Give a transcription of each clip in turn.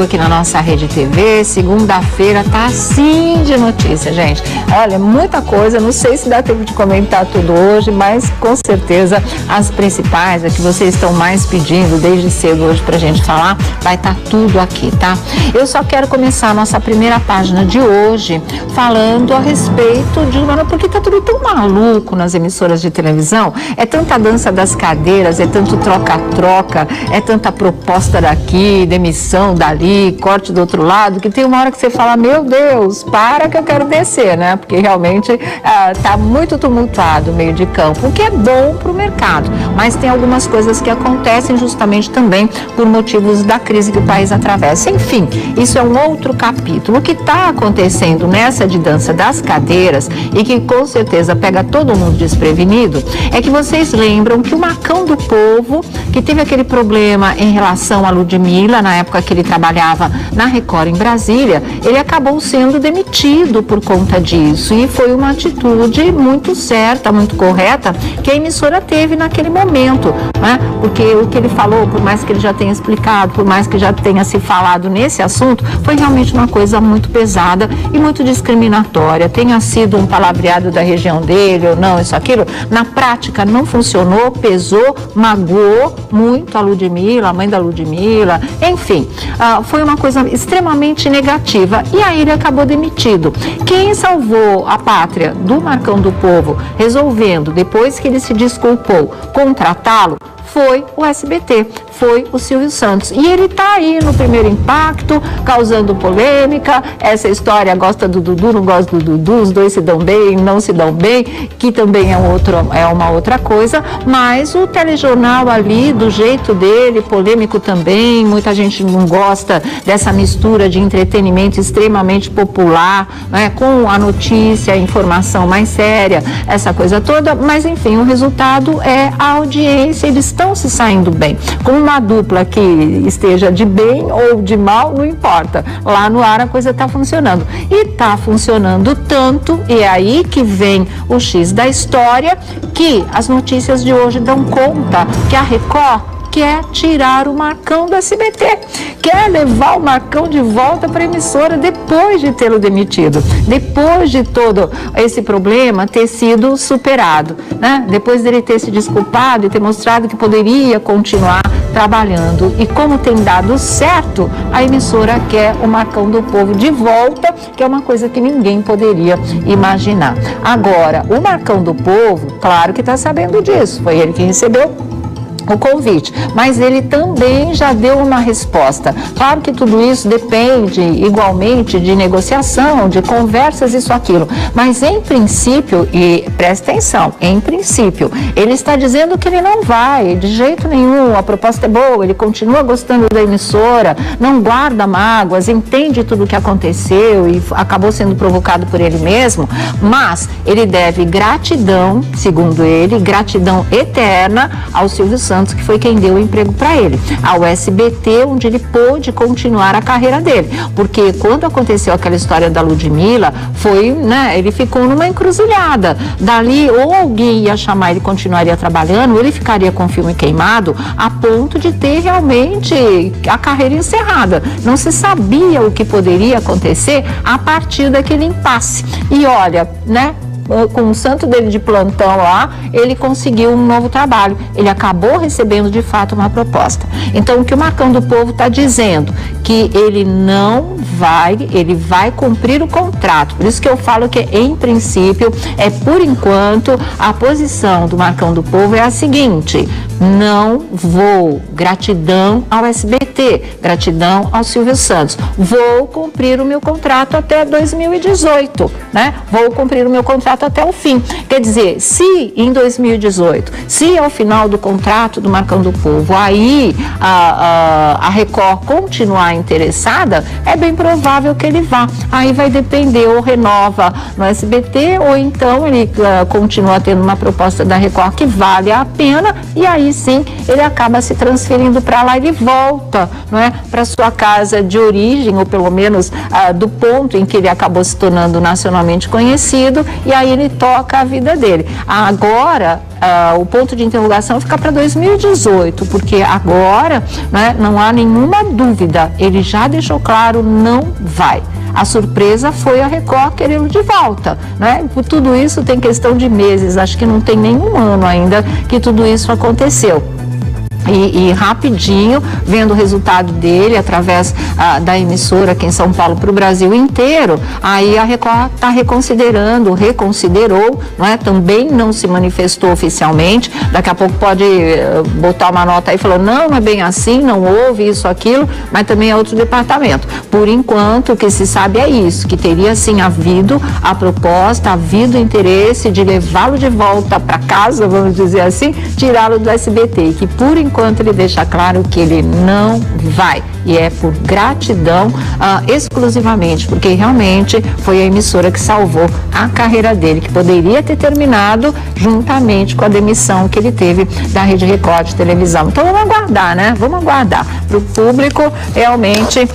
aqui na nossa Rede TV, segunda-feira tá assim de notícia, gente. Olha, muita coisa, não sei se dá tempo de comentar tudo hoje, mas com certeza as principais, que vocês estão mais pedindo desde cedo hoje pra gente falar, vai estar tudo aqui, tá? Eu só quero começar a nossa primeira página de hoje falando a respeito de porque tá tudo tão maluco nas emissoras de televisão, é tanta dança das cadeiras, é tanto troca-troca, é tanta proposta daqui, demissão dali, corte do outro lado, que tem uma hora que você fala, meu Deus, para que eu quero descer, né? Porque realmente tá muito tumultuado o meio de campo, o que é bom para o mercado, mas tem algumas coisas que acontecem justamente também por motivos da crise que o país atravessa. Enfim, isso é um outro capítulo. O que está acontecendo nessa de dança das cadeiras e que com certeza pega todo mundo desprevenido, é que vocês lembram que o Marcão do Povo, que teve aquele problema em relação a Ludmilla, na época que ele trabalhava na Record em Brasília, ele acabou sendo demitido por conta disso, e foi uma atitude muito certa, muito correta, que a emissora teve naquele momento, né? Porque o que ele falou, por mais que ele já tenha explicado, por mais que já tenha se falado nesse assunto, foi realmente uma coisa muito pesada e muito discriminatória, tenha sido um palavreado da região dele ou não, isso, aquilo, na prática não funcionou, pesou, magoou muito a Ludmilla, a mãe da Ludmilla, enfim, foi uma coisa extremamente negativa, e aí ele acabou demitido. Quem salvou a pátria do Marcão do Povo, resolvendo, depois que ele se desculpou, contratá-lo, foi o SBT, foi o Silvio Santos. E ele tá aí no Primeiro Impacto, causando polêmica, essa história, gosta do Dudu, não gosta do Dudu, os dois se dão bem, não se dão bem, que também é uma outra coisa, mas o telejornal ali, do jeito dele, polêmico também, muita gente não gosta dessa mistura de entretenimento extremamente popular, né, com a notícia, a informação mais séria, essa coisa toda, mas enfim, o resultado é a audiência, eles estão se saindo bem. Com uma dupla que esteja de bem ou de mal, não importa. Lá no ar a coisa está funcionando. E está funcionando tanto, e é aí que vem o X da história, que as notícias de hoje dão conta que a Record quer tirar o Marcão do SBT, quer levar o Marcão de volta para a emissora depois de tê-lo demitido, depois de todo esse problema ter sido superado, né? Depois dele ter se desculpado e ter mostrado que poderia continuar trabalhando. E como tem dado certo, a emissora quer o Marcão do Povo de volta, que é uma coisa que ninguém poderia imaginar. Agora, o Marcão do Povo, claro que está sabendo disso, foi ele que recebeu o convite, mas ele também já deu uma resposta. Claro que tudo isso depende igualmente de negociação, de conversas, isso, aquilo, mas em princípio, e presta atenção, em princípio, ele está dizendo que ele não vai, de jeito nenhum, a proposta é boa, ele continua gostando da emissora, não guarda mágoas, entende tudo o que aconteceu e acabou sendo provocado por ele mesmo, mas ele deve gratidão, segundo ele, gratidão eterna ao Silvio Santos, que foi quem deu o emprego para ele, ao SBT, onde ele pôde continuar a carreira dele, porque quando aconteceu aquela história da Ludmilla, foi, né, ele ficou numa encruzilhada, dali ou alguém ia chamar, ele continuaria trabalhando, ou ele ficaria com o filme queimado, a ponto de ter realmente a carreira encerrada, não se sabia o que poderia acontecer a partir daquele impasse, e olha, né, com o santo dele de plantão lá, ele conseguiu um novo trabalho. Ele acabou recebendo de fato uma proposta. Então, o que o Marcão do Povo está dizendo? Que ele não vai, ele vai cumprir o contrato. Por isso que eu falo que, em princípio, por enquanto, a posição do Marcão do Povo é a seguinte: não vou, gratidão ao SBT, gratidão ao Silvio Santos, vou cumprir o meu contrato até 2018, né? Vou cumprir o meu contrato até o fim. Quer dizer, se em 2018, se ao final do contrato do Marcão do Povo, aí a Record continuar interessada, é bem provável que ele vá. Aí vai depender, ou renova no SBT, ou então ele continua tendo uma proposta da Record que vale a pena, e aí aí sim ele acaba se transferindo para lá, ele volta, não é, para sua casa de origem, ou pelo menos do ponto em que ele acabou se tornando nacionalmente conhecido, e aí ele toca a vida dele. Agora, o ponto de interrogação fica para 2018, porque agora, né, não há nenhuma dúvida, ele já deixou claro, não vai. A surpresa foi a Record querê-lo de volta, né? Por tudo isso tem questão de meses, acho que não tem nenhum ano ainda que tudo isso aconteceu. E rapidinho, vendo o resultado dele através da emissora aqui em São Paulo para o Brasil inteiro, aí a Record está reconsiderou, não é? Também não se manifestou oficialmente, daqui a pouco pode botar uma nota aí falando, não é bem assim, não houve isso, aquilo, mas também é outro departamento. Por enquanto, o que se sabe é isso, que teria sim havido a proposta, havido interesse de levá-lo de volta para casa, vamos dizer assim, tirá-lo do SBT, e que por enquanto ele deixa claro que ele não vai, e é por gratidão exclusivamente, porque realmente foi a emissora que salvou a carreira dele, que poderia ter terminado juntamente com a demissão que ele teve da Rede Record de televisão. Então vamos aguardar, né? Vamos aguardar. Para o público, realmente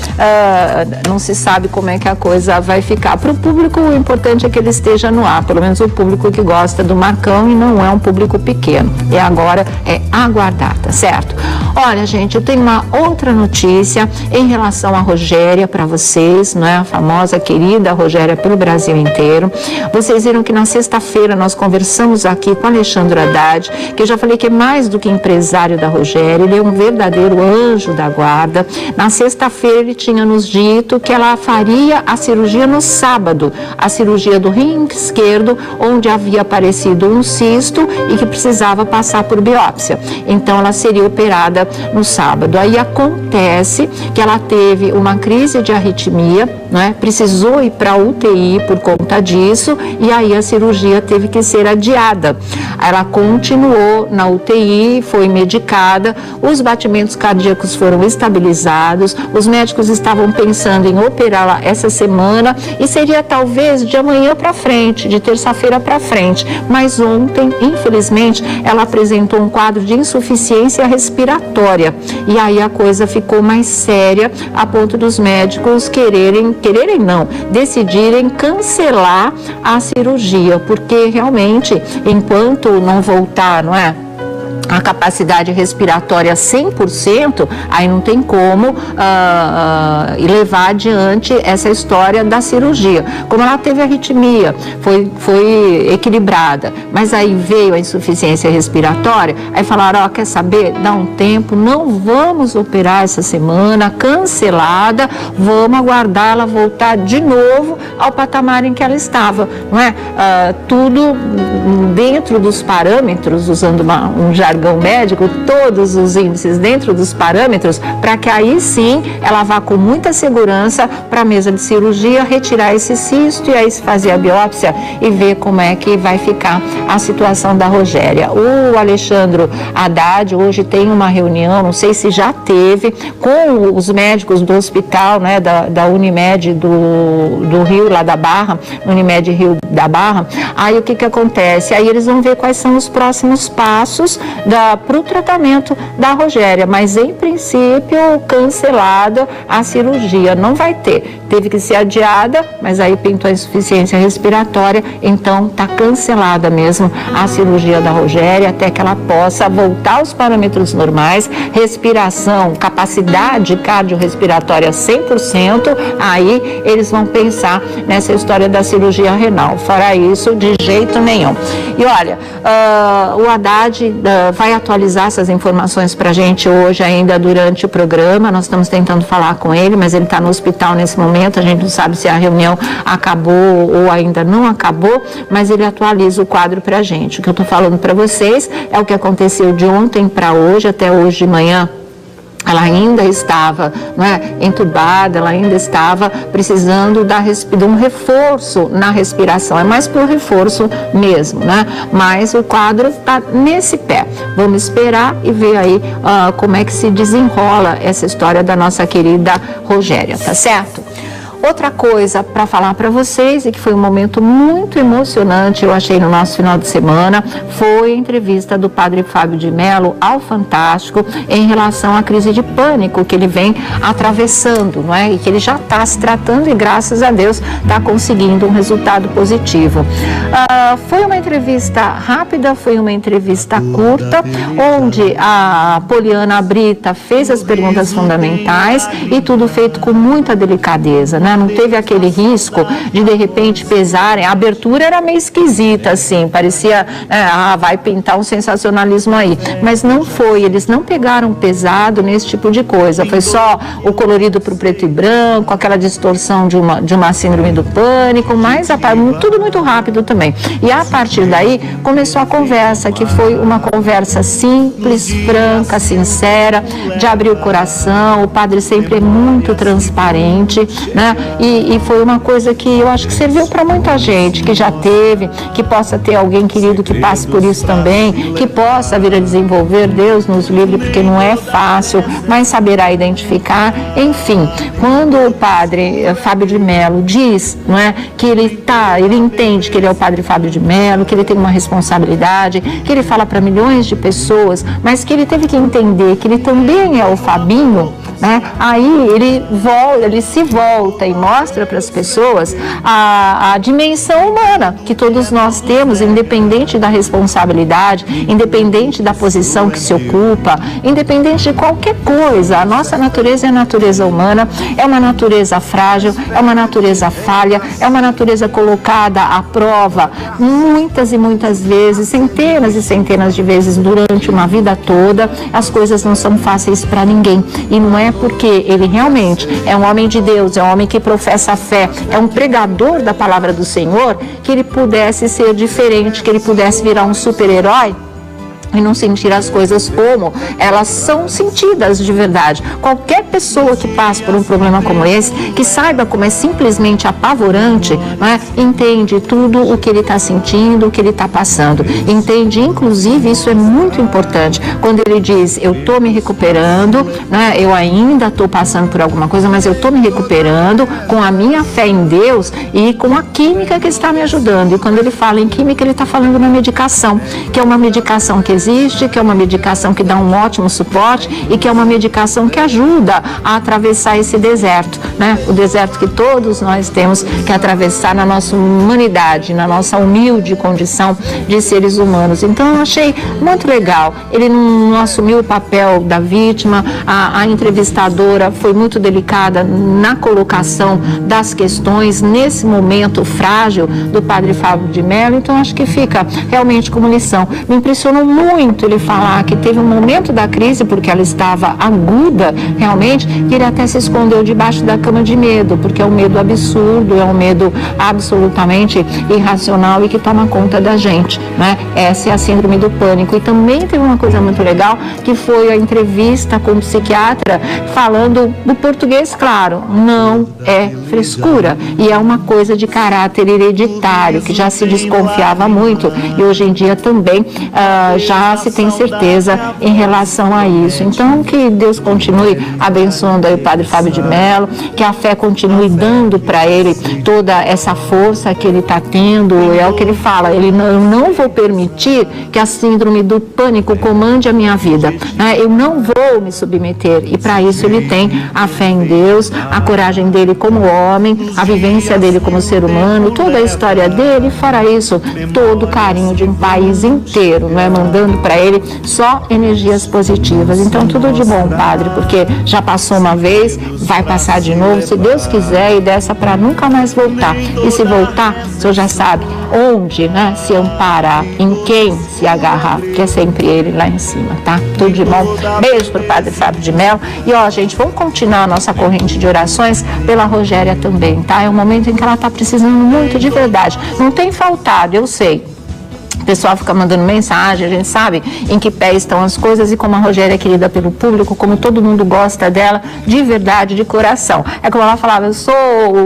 não se sabe como é que a coisa vai ficar. Para o público, o importante é que ele esteja no ar, pelo menos o público que gosta do Marcão, e não é um público pequeno. E agora é aguardar, tá certo? Olha, gente, eu tenho uma outra notícia em relação à Rogéria para vocês, não é? A famosa, querida Rogéria pelo Brasil inteiro. Vocês viram que na sexta-feira nós conversamos aqui com Alexandre Haddad, que eu já falei que é mais do que empresário da Rogéria, ele é um verdadeiro anjo da guarda. Na sexta-feira ele tinha nos dito que ela faria a cirurgia no sábado, a cirurgia do rim esquerdo, onde havia aparecido um cisto e que precisava passar por biópsia. Então ela seria operada no sábado. Aí acontece que ela teve uma crise de arritmia, né? Precisou ir para a UTI por conta disso, e aí a cirurgia teve que ser adiada. Ela continuou na UTI, foi medicada, os batimentos cardíacos foram estabilizados, os médicos estavam pensando em operá-la essa semana, e seria talvez de amanhã para frente, de terça-feira para frente, mas ontem, infelizmente, ela apresentou um quadro de insuficiência respiratória, e aí a coisa ficou mais séria, a ponto dos médicos decidirem cancelar a cirurgia, porque realmente, enquanto não voltar, não é, a capacidade respiratória 100%, aí não tem como levar adiante essa história da cirurgia. Como ela teve arritmia, foi equilibrada, mas aí veio a insuficiência respiratória, aí falaram, quer saber, dá um tempo, não vamos operar essa semana, cancelada, vamos aguardar ela voltar de novo ao patamar em que ela estava, não é? Tudo dentro dos parâmetros, usando um jargão médico, todos os índices dentro dos parâmetros, para que aí sim ela vá com muita segurança para a mesa de cirurgia, retirar esse cisto e aí se fazer a biópsia e ver como é que vai ficar a situação da Rogéria. O Alexandre Haddad hoje tem uma reunião, não sei se já teve, com os médicos do hospital, né, da Unimed do Rio, lá da Barra, Unimed Rio da Barra. Aí o que acontece? Aí eles vão ver quais são os próximos passos para o tratamento da Rogéria, mas em princípio cancelada a cirurgia, não vai ter, teve que ser adiada, mas aí pintou a insuficiência respiratória, então está cancelada mesmo a cirurgia da Rogéria até que ela possa voltar aos parâmetros normais, respiração, capacidade cardiorrespiratória 100%, aí eles vão pensar nessa história da cirurgia renal, fora isso de jeito nenhum. E olha, o Haddad vai atualizar essas informações para a gente hoje ainda durante o programa, nós estamos tentando falar com ele, mas ele está no hospital nesse momento, a gente não sabe se a reunião acabou ou ainda não acabou, mas ele atualiza o quadro para a gente. O que eu estou falando para vocês é o que aconteceu de ontem para hoje, até hoje de manhã. Ela ainda estava, não é, entubada, ela ainda estava precisando de um reforço na respiração. É mais pelo reforço mesmo, né? Mas o quadro está nesse pé. Vamos esperar e ver aí como é que se desenrola essa história da nossa querida Rogéria, tá certo? Outra coisa para falar para vocês, e que foi um momento muito emocionante, eu achei, no nosso final de semana, foi a entrevista do padre Fábio de Mello ao Fantástico em relação à crise de pânico que ele vem atravessando, não é? E que ele já está se tratando e, graças a Deus, está conseguindo um resultado positivo. Foi uma entrevista rápida, foi uma entrevista curta, onde a Poliana Brita fez as perguntas fundamentais e tudo feito com muita delicadeza, né? Não teve aquele risco de repente pesarem. A abertura era meio esquisita, assim, parecia, vai pintar um sensacionalismo aí, mas não foi, eles não pegaram pesado nesse tipo de coisa, foi só o colorido para o preto e branco, aquela distorção de uma síndrome do pânico, mas tudo muito rápido também. E a partir daí começou a conversa, que foi uma conversa simples, franca, sincera, de abrir o coração. O padre sempre é muito transparente, né? E foi uma coisa que eu acho que serviu para muita gente que já teve, que possa ter alguém querido que passe por isso também, que possa vir a desenvolver. Deus nos livre, porque não é fácil, mas saberá identificar. Enfim, quando o padre Fábio de Mello diz, não é, que ele entende que ele é o padre Fábio de Mello, que ele tem uma responsabilidade, que ele fala para milhões de pessoas, mas que ele teve que entender que ele também é o Fabinho, né? Aí ele se volta e mostra para as pessoas a dimensão humana que todos nós temos, independente da responsabilidade, independente da posição que se ocupa, independente de qualquer coisa. A nossa natureza é a natureza humana, é uma natureza frágil, é uma natureza falha, é uma natureza colocada à prova muitas e muitas vezes, centenas e centenas de vezes durante uma vida toda. As coisas não são fáceis para ninguém, e não é porque ele realmente é um homem de Deus, é um homem que professa a fé, é um pregador da palavra do Senhor, que ele pudesse ser diferente, que ele pudesse virar um super-herói e não sentir as coisas como elas são sentidas de verdade. Qualquer pessoa que passe por um problema como esse, que saiba como é simplesmente apavorante, né, entende tudo o que ele está sentindo, o que ele está passando. Entende, inclusive, isso é muito importante, quando ele diz, eu estou me recuperando, né, eu ainda estou passando por alguma coisa, mas eu estou me recuperando com a minha fé em Deus e com a química que está me ajudando. E quando ele fala em química, ele está falando na medicação, que é uma medicação que existe, que é uma medicação que dá um ótimo suporte e que é uma medicação que ajuda a atravessar esse deserto, né? O deserto que todos nós temos que atravessar na nossa humanidade, na nossa humilde condição de seres humanos. Então eu achei muito legal. Ele não assumiu o papel da vítima, a entrevistadora foi muito delicada na colocação das questões nesse momento frágil do padre Fábio de Mello. Então acho que fica realmente como lição. Me impressionou muito ele falar que teve um momento da crise, porque ela estava aguda realmente, que ele até se escondeu debaixo da cama de medo, porque é um medo absurdo, é um medo absolutamente irracional e que toma conta da gente, né? Essa é a síndrome do pânico. E também teve uma coisa muito legal, que foi a entrevista com o psiquiatra falando do português, claro, não é frescura, e é uma coisa de caráter hereditário, que já se desconfiava muito, e hoje em dia também já se tem certeza em relação a isso. Então, que Deus continue abençoando aí o padre Fábio de Mello, que a fé continue dando para ele toda essa força que ele está tendo. É o que ele fala, eu não vou permitir que a síndrome do pânico comande a minha vida, né? Eu não vou me submeter, e para isso ele tem a fé em Deus, a coragem dele como homem, a vivência dele como ser humano, toda a história dele, fora isso, todo o carinho de um país inteiro, não é? Mandando para ele só energias positivas. Então tudo de bom, padre, porque já passou uma vez, vai passar de novo, se Deus quiser, e dessa para nunca mais voltar. E se voltar, o senhor já sabe onde, né, se amparar, em quem se agarrar, que é sempre ele lá em cima, tá? Tudo de bom. Beijo pro padre Fábio de Mello. E ó, gente, vamos continuar a nossa corrente de orações pela Rogéria também, tá? É um momento em que ela tá precisando muito, de verdade. Não tem faltado, eu sei. pessoal fica mandando mensagem, a gente sabe em que pé estão as coisas e como a Rogéria é querida pelo público, como todo mundo gosta dela, de verdade, de coração. É como ela falava, eu sou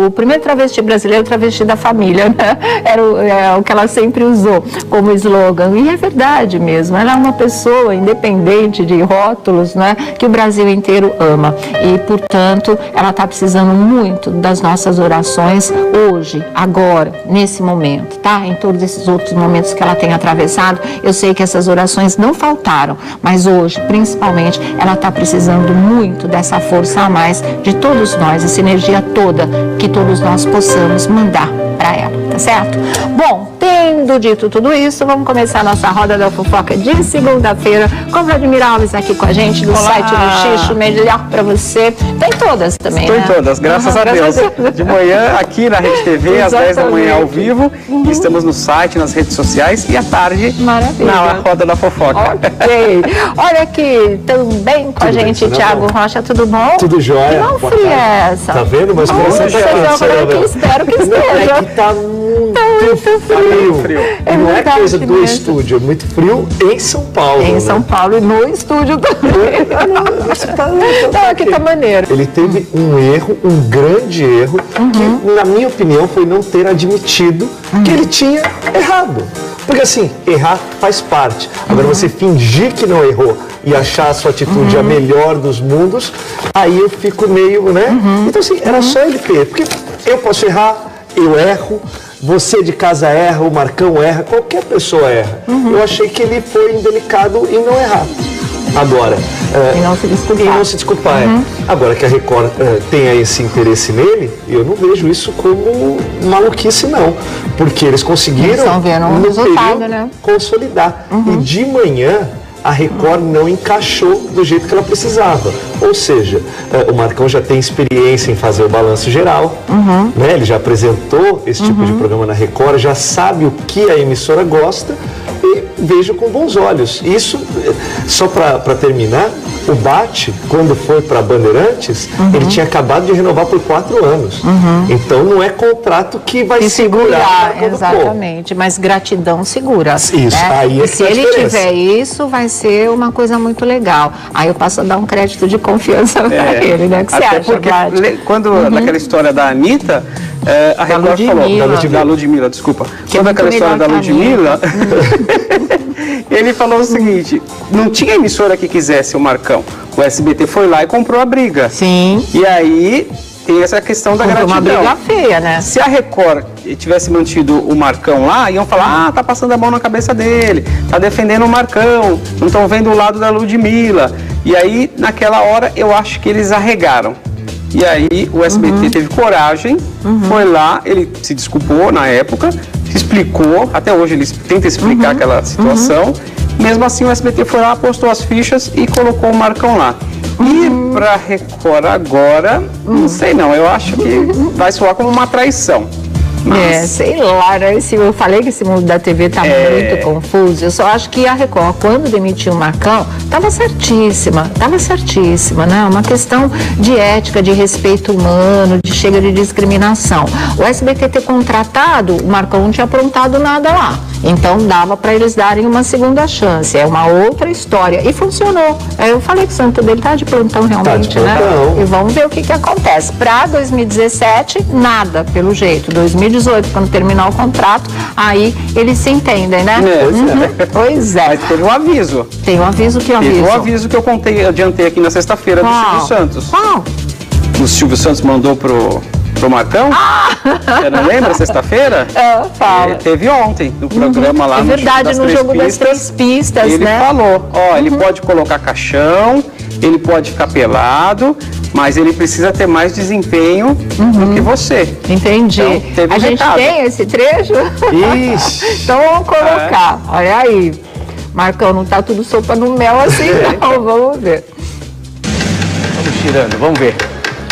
o primeiro travesti brasileiro, travesti da família, né? Era o que ela sempre usou como slogan. E é verdade mesmo, ela é uma pessoa independente de rótulos, né? Que o Brasil inteiro ama. E, portanto, ela está precisando muito das nossas orações hoje, agora, nesse momento, tá? Em todos esses outros momentos que ela tem atravessado, eu sei que essas orações não faltaram, mas hoje, principalmente, ela está precisando muito dessa força a mais de todos nós, essa energia toda que todos nós possamos mandar para ela, tá certo? Bom, tendo dito tudo isso, vamos começar a nossa roda da fofoca de segunda-feira com Vladimir Alves aqui com a gente do site do Xixo, melhor para você. Tem todas também, Tem né? todas, graças a Deus. De manhã aqui na Rede TV, às 10 da manhã ao vivo. Estamos no site, nas redes sociais e à tarde na roda da fofoca. Ok. Olha aqui, também com a gente, Thiago Rocha, tudo bom? Tudo jóia. Que mão fria é essa? Tá vendo? Mas como você espero que esteja. É que tá muito frio. É, não é coisa do mesmo. estúdio, é muito frio em São Paulo. Em São Paulo e no estúdio também. Não, aqui tá maneiro. Ele teve um erro, um grande erro, que na minha opinião foi não ter admitido que ele tinha errado. Porque assim, errar faz parte. Agora você fingir que não errou e achar a sua atitude a melhor dos mundos, aí eu fico meio, né? Então assim, era só ele ter. Porque eu posso errar, eu erro, você de casa erra, o Marcão erra, qualquer pessoa erra. Eu achei que ele foi indelicado em não errar. Agora, E não se desculpar. E não se desculpar, Agora que a Record tenha esse interesse nele, eu não vejo isso como maluquice, não. Porque eles conseguiram, Eles estão vendo um resultado, né? consolidar. E de manhã, a Record não encaixou do jeito que ela precisava. Ou seja, o Marcão já tem experiência em fazer o balanço geral, né? Ele já apresentou esse tipo de programa na Record, já sabe o que a emissora gosta e vejo com bons olhos. Isso, só para terminar, o Bate, quando foi para Bandeirantes, ele tinha acabado de renovar por 4 anos. Então não é contrato que vai segurar. Exatamente, mas gratidão segura. Isso, né? aí é e se que faz ele diferença. tiver isso, vai ser uma coisa muito legal. Aí eu passo a dar um crédito de confiança para ele, né? O que você Até acha, porque Vlad? quando naquela história da Anitta, a Record falou, da Ludmilla, desculpa. Quando aquela história da Ludmilla, ele falou o seguinte, não tinha emissora que quisesse o Marcão. O SBT foi lá e comprou a briga. Sim. E aí tem essa questão da gratidão. Uma briga feia, né? Se a Record tivesse mantido o Marcão lá, iam falar, tá passando a mão na cabeça dele, tá defendendo o Marcão, não estão vendo o lado da Ludmilla. E aí, naquela hora, eu acho que eles arregaram. E aí, o SBT teve coragem, foi lá, ele se desculpou na época, se explicou, até hoje ele tenta explicar aquela situação. Mesmo assim, o SBT foi lá, postou as fichas e colocou o Marcão lá. E pra Record agora, não sei não, eu acho que vai soar como uma traição. Mas... sei lá, né? Eu falei que esse mundo da TV tá muito confuso. Eu só acho que a Record, quando demitiu o Marcão, estava certíssima, né? Uma questão de ética, de respeito humano, de chega de discriminação. O SBT ter contratado, o Marcão não tinha aprontado nada lá. Então dava para eles darem uma segunda chance. É uma outra história. E funcionou. Eu falei que o santo dele tá de plantão realmente, né? E vamos ver o que acontece. Para 2017, nada, pelo jeito. 2018, quando terminar o contrato, aí eles se entendem, né? Pois é. Mas teve um aviso. Tem um aviso, que aviso? Teve um aviso que eu adiantei aqui na sexta-feira do Silvio Santos. Qual? O Silvio Santos mandou pro Marcão? Você não lembra, sexta-feira? Fala. Teve ontem, no programa lá. É verdade, no jogo das 3 pistas, ele né? falou, ele pode colocar caixão, ele pode ficar pelado, mas ele precisa ter mais desempenho do que você. Entendi. Então, teve a gente recado. tem esse trecho? Ixi. Então vamos colocar. Olha aí. Marcão, não tá tudo sopa no mel assim, não. Vamos ver. Vamos tirando, vamos ver.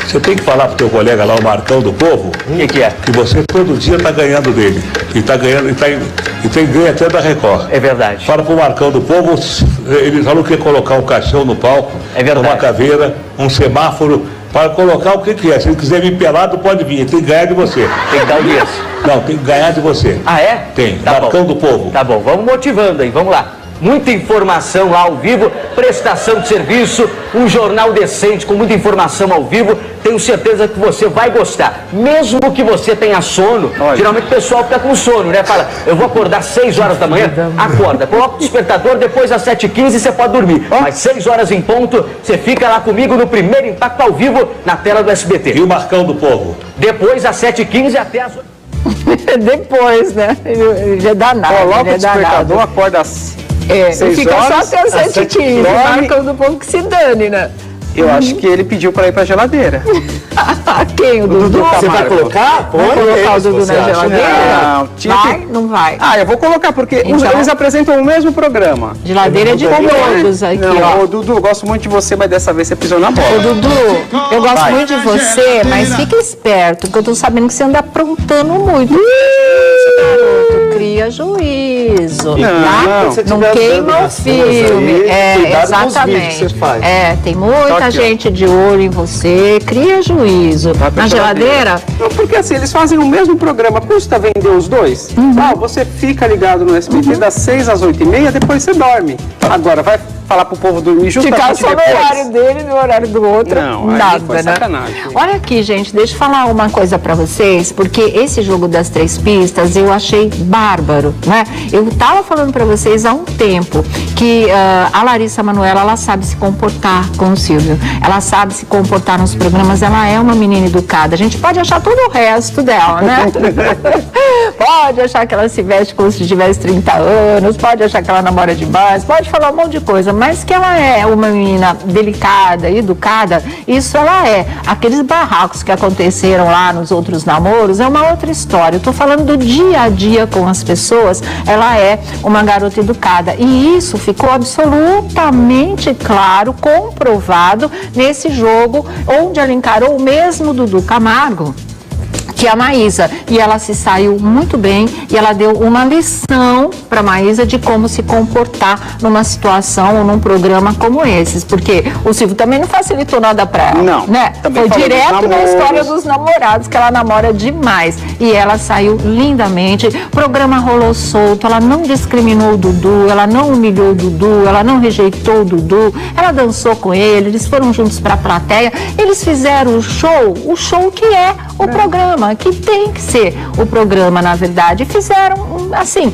Você tem que falar pro teu colega lá, o Marcão do Povo, O que é? que você todo dia está ganhando dele. E está ganhando, e tem ganho até da Record. É verdade. Fala pro Marcão do Povo, ele falou que ia colocar um caixão no palco, É verdade. uma caveira, um semáforo para colocar o que é. Se ele quiser vir pelado, pode vir. Ele tem que ganhar de você. Tem que dar audiência. Não, tem que ganhar de você. Ah, é? Tem. Tá Marcão bom. do Povo. Tá bom, vamos motivando aí, vamos lá. Muita informação lá ao vivo, prestação de serviço, um jornal decente com muita informação ao vivo. Tenho certeza que você vai gostar. Mesmo que você tenha sono, geralmente o pessoal fica com sono, né? Fala, eu vou acordar 6 horas da manhã, acorda. Coloca o despertador, depois às 7h15 você pode dormir. Mas 6 horas em ponto, você fica lá comigo no Primeiro Impacto ao vivo na tela do SBT. E o Marcão do Povo? Depois às 7h15 até às 8h. Depois, né? Ele é danado. Coloca ele o é despertador, danado. acorda às E 6 fica horas, só até as 7h15. Marcão do Povo que se dane, né? Eu acho que ele pediu para ir para a geladeira. Quem? O Dudu? Você vai colocar? Vai colocar o Dudu na geladeira? Não, tinha Vai? que... Não vai. Ah, eu vou colocar, porque Então. eles apresentam o mesmo programa. Geladeira é de todos aqui, ó. Ô, Dudu, eu gosto muito de você, mas dessa vez você pisou na Ô, bola. Dudu, eu gosto Vai. muito de você, mas fica esperto, porque eu tô sabendo que você anda aprontando muito. Garoto, cria juízo, tá? Não, você Não tiver queima andando o nas ruas filme. aí, É, cuidado com os vídeos exatamente. que você faz. É, tem muita Tá aqui, ó. gente de olho em você, cria juízo. Vai pra Na geladeira? Não, porque assim, eles fazem o mesmo programa, custa vender os dois? Ah, você fica ligado no SBT das 6 às 8h30, depois você dorme. Agora, vai falar pro povo dormir justamente Ficar só no depois? horário dele e no horário do outro, Não, aí nada, foi né? sacanagem. Olha aqui, gente, deixa eu falar uma coisa pra vocês, porque esse jogo das 3 pistas eu achei bárbaro, né? Eu tava falando pra vocês há um tempo que a Larissa Manoela, ela sabe se comportar com o Silvio, ela sabe se comportar nos programas, ela é uma menina educada. A gente pode achar todo o resto dela, né? Pode achar que ela se veste como se tivesse 30 anos, pode achar que ela namora demais, pode falar um monte de coisa, mas que ela é uma menina delicada, educada, isso ela é. Aqueles barracos que aconteceram lá nos outros namoros é uma outra história. Eu tô falando do dia a dia com as pessoas, ela é uma garota educada. E isso ficou absolutamente claro, comprovado nesse jogo, onde ela encarou o mesmo Dudu Camargo que a Maísa, e ela se saiu muito bem e ela deu uma lição para Maísa de como se comportar numa situação ou num programa como esses, porque o Silvio também não facilitou nada para ela, Não, né? também Foi falou dos direto na namoros. história dos namorados, que ela namora demais, e ela saiu lindamente, o programa rolou solto, ela não discriminou o Dudu, ela não humilhou o Dudu, ela não rejeitou o Dudu, ela dançou com ele, eles foram juntos para a plateia, eles fizeram o show que é o programa, que tem que ser o programa, na verdade. Fizeram, assim,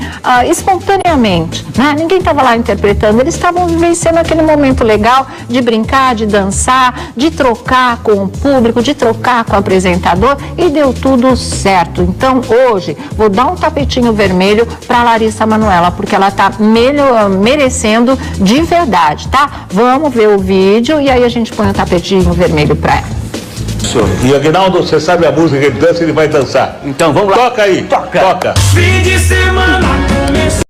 espontaneamente, né? Ninguém estava lá interpretando, eles estavam vivenciando aquele momento legal de brincar, de dançar, de trocar com o público, de trocar com o apresentador, e deu tudo certo. Então, hoje, vou dar um tapetinho vermelho para Larissa Manoela, porque ela está merecendo de verdade, tá? Vamos ver o vídeo e aí a gente põe o tapetinho vermelho para ela. E Aguinaldo, você sabe a música que ele dança, ele vai dançar. Então vamos lá. Toca aí. Toca. Fim de semana começou.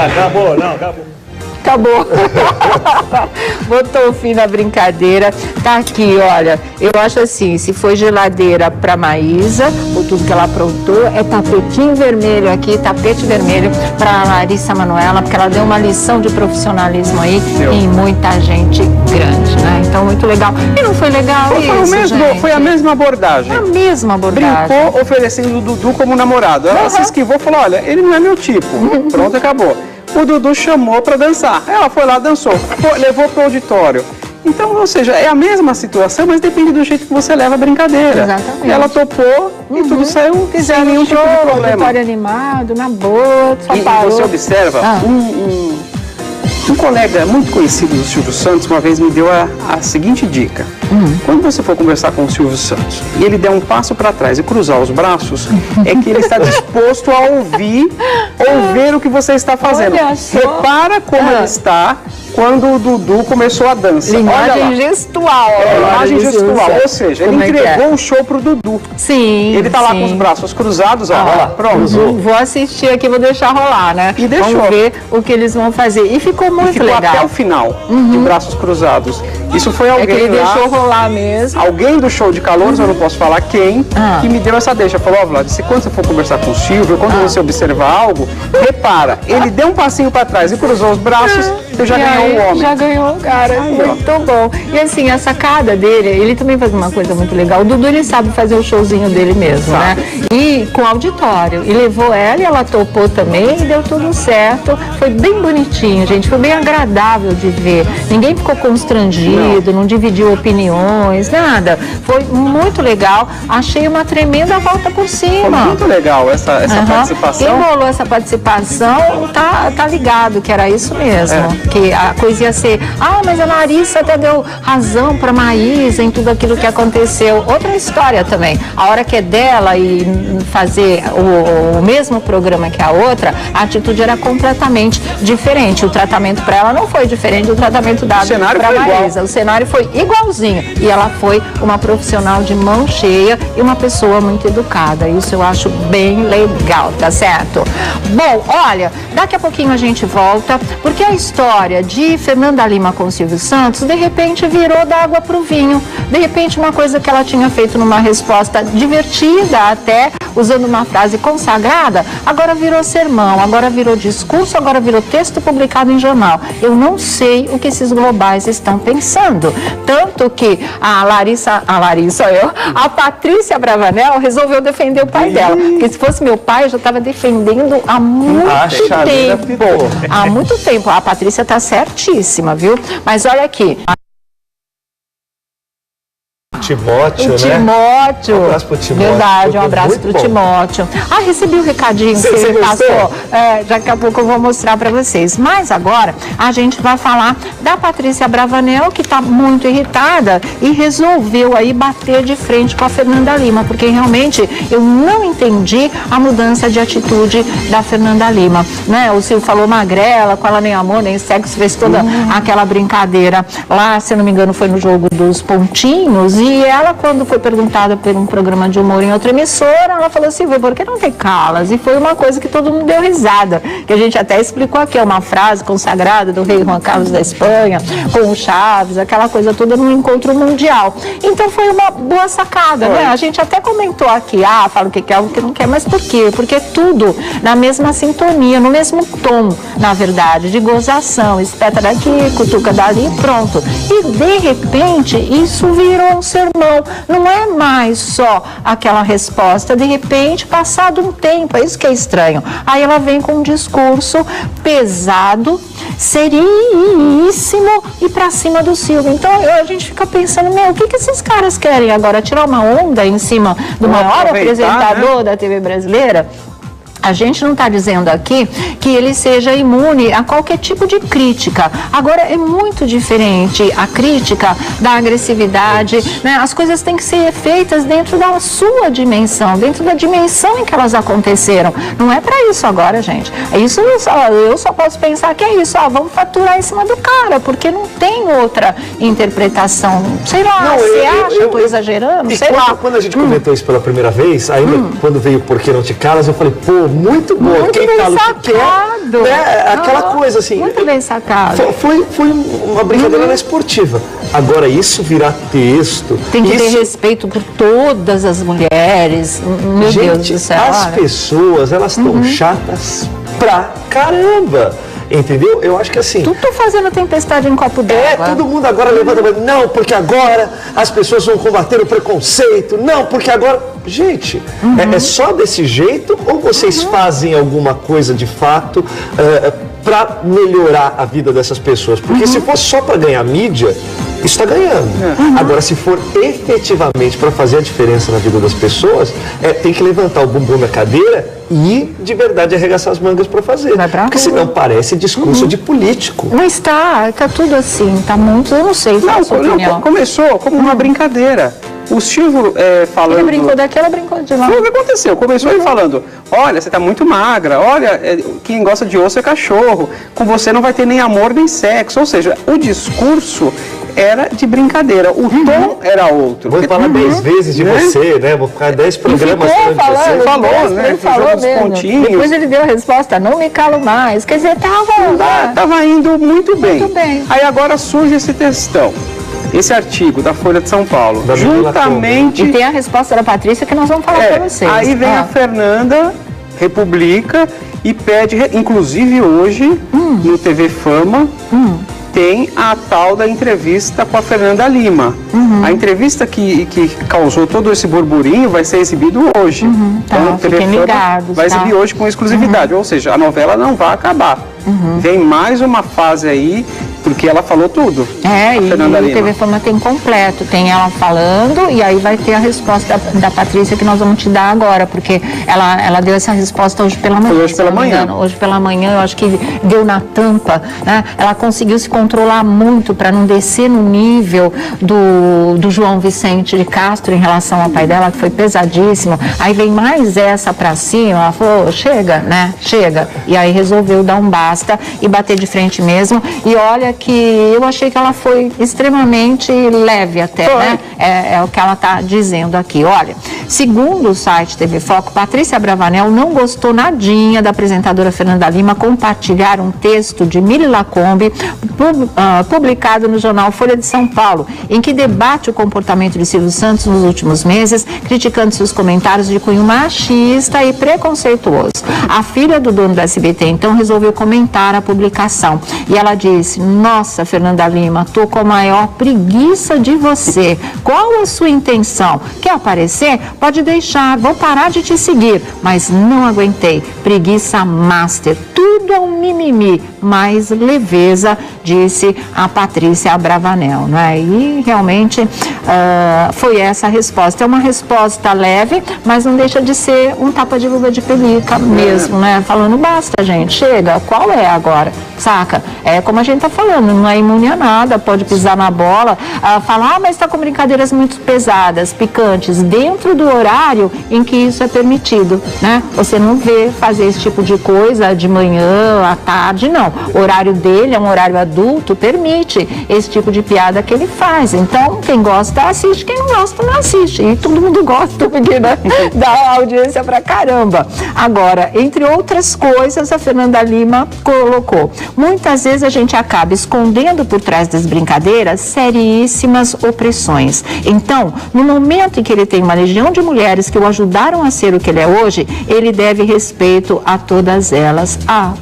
Acabou, não, acabou. Acabou. Botou o fim na brincadeira. Tá aqui, olha. Eu acho assim, se foi geladeira pra Maísa, por tudo que ela aprontou, é tapetinho vermelho aqui, tapete vermelho pra Larissa Manoela, porque ela deu uma lição de profissionalismo aí em muita gente grande, né? Então, muito legal. E não foi legal isso, gente? Foi a mesma abordagem. A mesma abordagem. Brincou oferecendo o Dudu como namorado. Ela se esquivou e falou, olha, ele não é meu tipo. Pronto, acabou. O Dudu chamou pra dançar. Ela foi lá, dançou, levou pro auditório. Então, ou seja, é a mesma situação, mas depende do jeito que você leva a brincadeira. Exatamente. E ela topou e tudo saiu sem nenhum tipo de problema. Auditório animado, na boa, só parou. Você observa, um colega muito conhecido do Silvio Santos uma vez me deu a seguinte dica. Quando você for conversar com o Silvio Santos e ele der um passo para trás e cruzar os braços, é que ele está disposto a ouvir ou ver o que você está fazendo. Olha só. Repara como ele está quando o Dudu começou a dança. Linguagem gestual. Linguagem gestual, ou seja, ele entregou o show pro Dudu. Sim. Ele tá lá com os braços cruzados, ó, pronto. Vou assistir aqui, vou deixar rolar, né? E deixou. Vamos ver o que eles vão fazer. E ficou muito legal. Até o final, de braços cruzados. Isso foi alguém que ele lá, deixou rolar mesmo. Alguém do show de calouros, eu não posso falar quem, que me deu essa deixa. Falou, Vlad, se quando você for conversar com o Silvio, quando você observar algo, repara, ele deu um passinho para trás e cruzou os braços, você já ganhou o homem. Já ganhou o cara, muito bom. E assim, a sacada dele, ele também faz uma coisa muito legal. O Dudu, ele sabe fazer o showzinho dele mesmo, né? E com auditório. E levou ela e ela topou também e deu tudo certo. Foi bem bonitinho, gente. Foi bem agradável de ver. Ninguém ficou constrangido, não dividiu opiniões, nada. Foi muito legal. Achei uma tremenda volta por cima. Foi muito legal essa participação. Quem rolou essa participação tá ligado que era isso mesmo. Que a coisa ia ser, mas a Larissa até deu razão para Maísa em tudo aquilo que aconteceu. Outra história também. A hora que é dela e fazer o mesmo programa que a outra, a atitude era completamente diferente. O tratamento para ela não foi diferente do tratamento dado para Maísa. O cenário foi igualzinho. E ela foi uma profissional de mão cheia e uma pessoa muito educada. Isso eu acho bem legal, tá certo? Bom, olha, daqui a pouquinho a gente volta, porque a história de Fernanda Lima com Silvio Santos, de repente virou da água pro vinho. De repente uma coisa que ela tinha feito numa resposta divertida até, usando uma frase consagrada, agora virou sermão, agora virou discurso, agora virou texto publicado em jornal. Eu não sei o que esses globais estão pensando. Tanto que a Patrícia Bravanel resolveu defender o pai dela. Porque se fosse meu pai, eu já estava defendendo há muito tempo. Há muito tempo. A Patrícia está certíssima, viu? Mas olha aqui. Timóteo, né? Timóteo. Um abraço pro Timóteo. Verdade, um abraço pro Timóteo. Recebi o recadinho que ele passou. Daqui a pouco eu vou mostrar para vocês. Mas agora a gente vai falar da Patrícia Bravanel, que está muito irritada e resolveu aí bater de frente com a Fernanda Lima, porque realmente eu não entendi a mudança de atitude da Fernanda Lima, né? O Silvio falou magrela, com ela nem amor, nem sexo, fez toda aquela brincadeira lá, se eu não me engano, foi no jogo dos pontinhos. E ela, quando foi perguntada por um programa de humor em outra emissora, ela falou assim, por que não tem calas? E foi uma coisa que todo mundo deu risada, que a gente até explicou aqui, é uma frase consagrada do rei Juan Carlos da Espanha, com o Chaves, aquela coisa toda no encontro mundial. Então foi uma boa sacada, né? A gente até comentou aqui, fala o que quer, o que não quer, mas por quê? Porque tudo na mesma sintonia, no mesmo tom, na verdade, de gozação, espeta daqui, cutuca dali e pronto. E de repente, isso virou um sermão. Não é mais só aquela resposta, de repente, passado um tempo, é isso que é estranho. Aí ela vem com um discurso pesado, seríssimo e pra cima do Silvio. Então a gente fica pensando, o que esses caras querem agora? Tirar uma onda em cima do maior apresentador da TV brasileira? A gente não está dizendo aqui que ele seja imune a qualquer tipo de crítica. Agora, é muito diferente a crítica da agressividade, né? As coisas têm que ser feitas dentro da sua dimensão, dentro da dimensão em que elas aconteceram. Não é para isso agora, gente. Isso eu só posso pensar que é isso. Vamos faturar em cima do cara, porque não tem outra interpretação. Sei lá, você acha que eu estou exagerando? Sei lá. Quando a gente comentou isso pela primeira vez, ainda quando veio Por Que Não Te Calas, eu falei, muito bom. Muito quem bem fala sacado. Aquela coisa assim. Muito bem sacado. Foi uma brincadeira na esportiva. Agora, isso virar texto. Tem que ter respeito por todas as mulheres. Meu Deus do céu. As pessoas, elas estão chatas pra caramba. Entendeu? Eu acho que assim... Tudo fazendo tempestade em copo d'água. Todo mundo agora levanta... Não, porque agora as pessoas vão combater o preconceito. Não, porque agora... Gente, é só desse jeito ou vocês fazem alguma coisa de fato para melhorar a vida dessas pessoas. Porque se for só para ganhar mídia, isso está ganhando. Agora, se for efetivamente para fazer a diferença na vida das pessoas, tem que levantar o bumbum da cadeira e, de verdade, arregaçar as mangas para fazer. Porque senão parece discurso de político. Não está tudo assim, tá muito, eu não sei. Não, começou como uma brincadeira. O Silvio falando... Ele brincou daqui, ela brincou de lá. Foi o que aconteceu. Começou ele falando, olha, você está muito magra, olha, quem gosta de osso é cachorro, com você não vai ter nem amor nem sexo. Ou seja, o discurso era de brincadeira, o tom era outro. Vou falar 10 vezes de você, né? Vou ficar 10 programas falando de você. Ele falou mesmo. Pontinhos. Depois ele deu a resposta, não me calo mais. Quer dizer, tava indo muito bem. Aí agora surge esse textão. Esse artigo da Folha de São Paulo, juntamente... E tem a resposta da Patrícia que nós vamos falar para vocês. Aí vem a Fernanda, republica, e pede, inclusive hoje, no TV Fama, tem a tal da entrevista com a Fernanda Lima. A entrevista que causou todo esse burburinho vai ser exibido hoje. Então, o TV Fama vai exibir hoje com exclusividade, ou seja, a novela não vai acabar. Vem mais uma fase aí, porque ela falou tudo. E o TV Fama tem completo, tem ela falando e aí vai ter a resposta da Patrícia que nós vamos te dar agora, porque ela deu essa resposta hoje pela manhã. Hoje pela manhã. Hoje pela manhã, eu acho que deu na tampa, né? Ela conseguiu se controlar muito para não descer no nível do João Vicente de Castro em relação ao pai dela, que foi pesadíssimo. Aí vem mais essa para cima, ela falou, chega, né? Chega. E aí resolveu dar um basta e bater de frente mesmo. E olha que eu achei que ela foi extremamente leve até, né? É o que ela está dizendo aqui. Olha, segundo o site TV Foco, Patrícia Abravanel não gostou nadinha da apresentadora Fernanda Lima compartilhar um texto de Mili Lacombe publicado no jornal Folha de São Paulo, em que debate o comportamento de Silvio Santos nos últimos meses, criticando seus comentários de cunho machista e preconceituoso. A filha do dono do SBT, então, resolveu comentar a publicação. E ela disse, nossa, Fernanda Lima, tô com a maior preguiça de você. Qual a sua intenção? Quer aparecer? Pode deixar, vou parar de te seguir. Mas não aguentei. Preguiça master. Tudo é um mimimi. Mais leveza, disse a Patrícia Abravanel, né? E realmente foi essa a resposta. É uma resposta leve, mas não deixa de ser um tapa de luva de pelica mesmo, né? Falando, basta, gente, chega, qual é agora? Saca? É como a gente tá falando, não é imune a nada, pode pisar na bola, falar, mas tá com brincadeiras muito pesadas, picantes, dentro do horário em que isso é permitido, né? Você não vê fazer esse tipo de coisa de manhã, à tarde, não. O horário dele é um horário adulto, permite esse tipo de piada que ele faz. Então, quem gosta, assiste, quem não gosta, não assiste. E todo mundo gosta, porque dá audiência pra caramba. Agora, entre outras coisas, a Fernanda Lima colocou, muitas vezes a gente acaba escondendo por trás das brincadeiras seríssimas opressões. Então, no momento em que ele tem uma legião de mulheres que o ajudaram a ser o que ele é hoje, ele deve respeito a todas elas.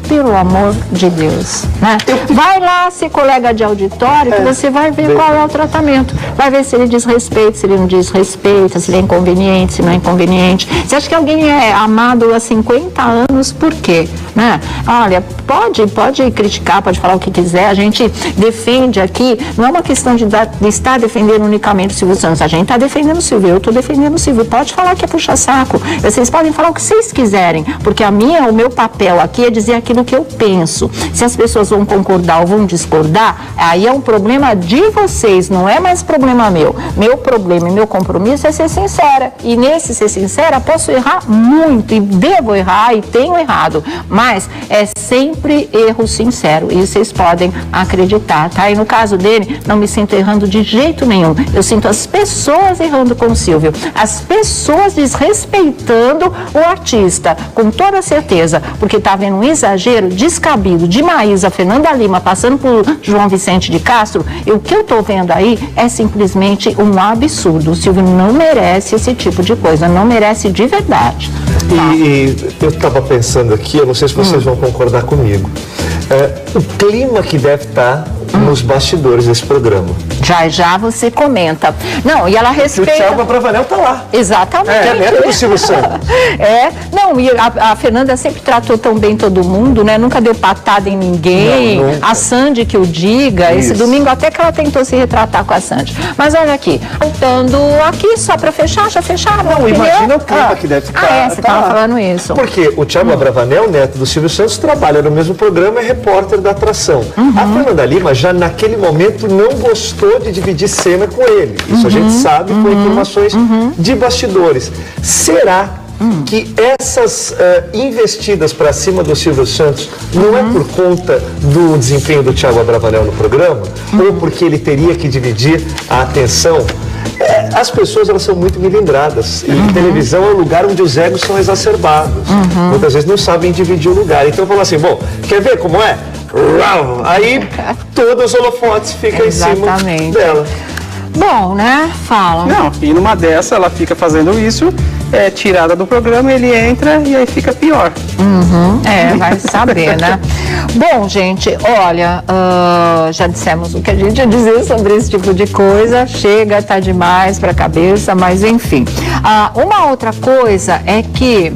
Pelo amor de Deus, né? Vai lá ser colega de auditório que você vai ver qual é o tratamento. Vai ver se ele diz respeito, se ele não diz respeito, se ele é inconveniente, se não é inconveniente. Você acha que alguém é amado há 50 anos, por quê? Né? Olha, pode criticar, pode falar o que quiser, a gente defende aqui, não é uma questão de estar defendendo unicamente o Silvio Santos, a gente está defendendo o Silvio, eu estou defendendo o Silvio, pode falar que é puxa-saco, vocês podem falar o que vocês quiserem, porque o meu papel aqui é dizer aquilo que eu penso. Se as pessoas vão concordar ou vão discordar, aí é um problema de vocês, não é mais problema meu. Meu problema e meu compromisso é ser sincera, e nesse ser sincera posso errar muito, e devo errar, e tenho errado, mas é sempre erro sincero, e vocês podem acreditar, tá? E no caso dele, não me sinto errando de jeito nenhum, eu sinto as pessoas errando com o Silvio, as pessoas desrespeitando o artista, com toda certeza, porque tá vendo um exagero descabido de Maísa, Fernanda Lima, passando por João Vicente de Castro, e o que eu tô vendo aí é simplesmente um absurdo. O Silvio não merece esse tipo de coisa, não merece de verdade. E eu estava pensando aqui, eu não sei se vocês vão concordar comigo, o clima que deve estar nos bastidores desse programa. Já você comenta. Não, e ela respeita... E o Thiago Abravanel tá lá. Exatamente. Que é neto do Silvio Santos. Não, e a Fernanda sempre tratou tão bem todo mundo, né? Nunca deu patada em ninguém. Não, a Sandy que o diga. Isso. Esse domingo até que ela tentou se retratar com a Sandy. Mas olha aqui, voltando aqui só pra fechar, já fecharam? Não, imagina o clima que deve ficar. Você tava falando isso. Porque o Thiago Abravanel, neto do Silvio Santos, trabalha no mesmo programa, é repórter da atração. A Fernanda Lima já naquele momento não gostou de dividir cena com ele. Isso a gente sabe com informações de bastidores. Será que essas investidas para cima do Silvio Santos não é por conta do desempenho do Thiago Abravanel no programa? Ou porque ele teria que dividir a atenção? As pessoas, elas são muito milindradas. E televisão é o lugar onde os egos são exacerbados. Muitas vezes não sabem dividir o lugar. Então falam assim, bom, quer ver como é? Aí todos os holofotes ficam em cima dela. Bom, né? Fala. Não, e numa dessa ela fica fazendo isso, é tirada do programa, ele entra e aí fica pior. Vai saber, né? Bom, gente, olha, já dissemos o que a gente ia dizer sobre esse tipo de coisa. Chega, tá demais pra cabeça, mas enfim. Uma outra coisa é que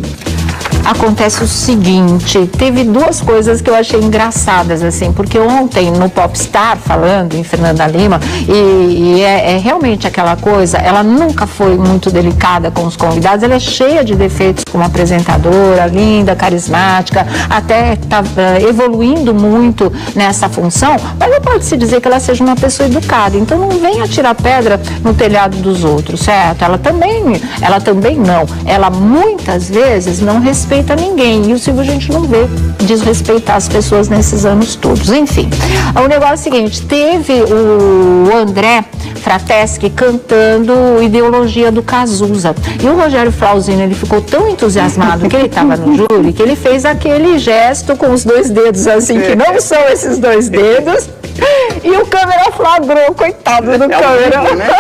acontece o seguinte, teve duas coisas que eu achei engraçadas, assim, porque ontem no Popstar, falando em Fernanda Lima, e é realmente aquela coisa, ela nunca foi muito delicada com os convidados, ela é cheia de defeitos como apresentadora, linda, carismática, até está evoluindo muito nessa função, mas não pode-se dizer que ela seja uma pessoa educada, então não venha tirar pedra no telhado dos outros, certo? Ela também não, ela muitas vezes não respeita ninguém, e o Silvio a gente não vê desrespeitar as pessoas nesses anos todos. Enfim, o negócio é o seguinte, teve o André Frateschi cantando Ideologia do Cazuza, e o Rogério Flauzino, ele ficou tão entusiasmado que ele estava no júri, que ele fez aquele gesto com os dois dedos assim, que não são esses dois dedos, e o câmera flagrou, coitado do câmera. Né?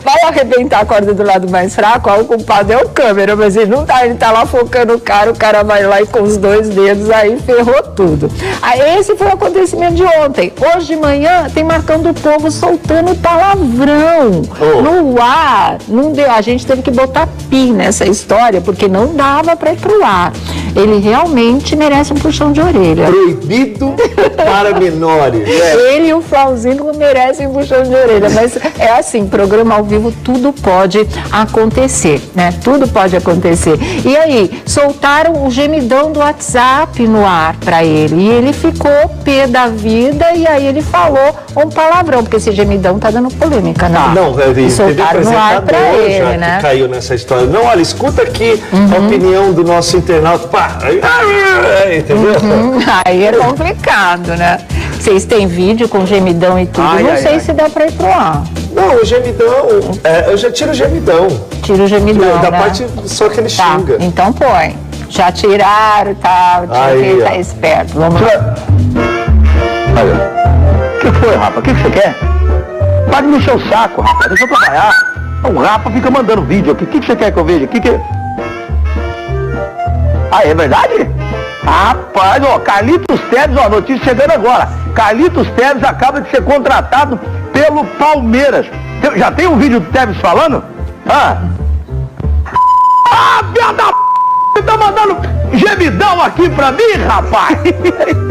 Vai arrebentar a corda do lado mais fraco, o culpado é o câmera, mas ele não tá, ele tá lá focando o cara vai lá e com os dois dedos aí ferrou tudo. Aí esse foi o acontecimento de ontem. Hoje de manhã tem Marcão do Povo soltando palavrão no ar. Não deu, a gente teve que botar pi nessa história, porque não dava para ir pro ar. Ele realmente merece um puxão de orelha. Proibido para menores. Ele e o Flauzino merecem um puxão de orelha, mas é assim, programa ao vivo, tudo pode acontecer, né? Tudo pode acontecer. E aí, soltaram o gemidão do WhatsApp no ar pra ele, e ele ficou pé da vida, e aí ele falou um palavrão, porque esse gemidão tá dando polêmica, né? Não, soltaram no ar pra ele, né? Que caiu nessa história. Não, olha, escuta aqui a opinião do nosso internauta. Pá, entendeu? Aí é complicado, né? Vocês têm vídeo com gemidão e tudo, não sei se dá pra ir pro ar. Não, o gemidão, eu já tiro o gemidão. Tira o gemidão, da né? parte só que ele xinga. Então põe. Já tiraram, tá? O tá esperto. Vamos lá. Olha, o que foi, Rafa? O que você quer? Para de me encher o saco, Rafa. Deixa eu trabalhar. O Rafa fica mandando vídeo aqui. O que você quer que eu veja? Ah, é verdade? Rapaz, ó, Carlitos Tevez, ó, notícia chegando agora. Carlitos Tevez acaba de ser contratado pelo Palmeiras. Já tem um vídeo do Tevez falando? Filha da p***, você tá mandando gemidão aqui pra mim, rapaz?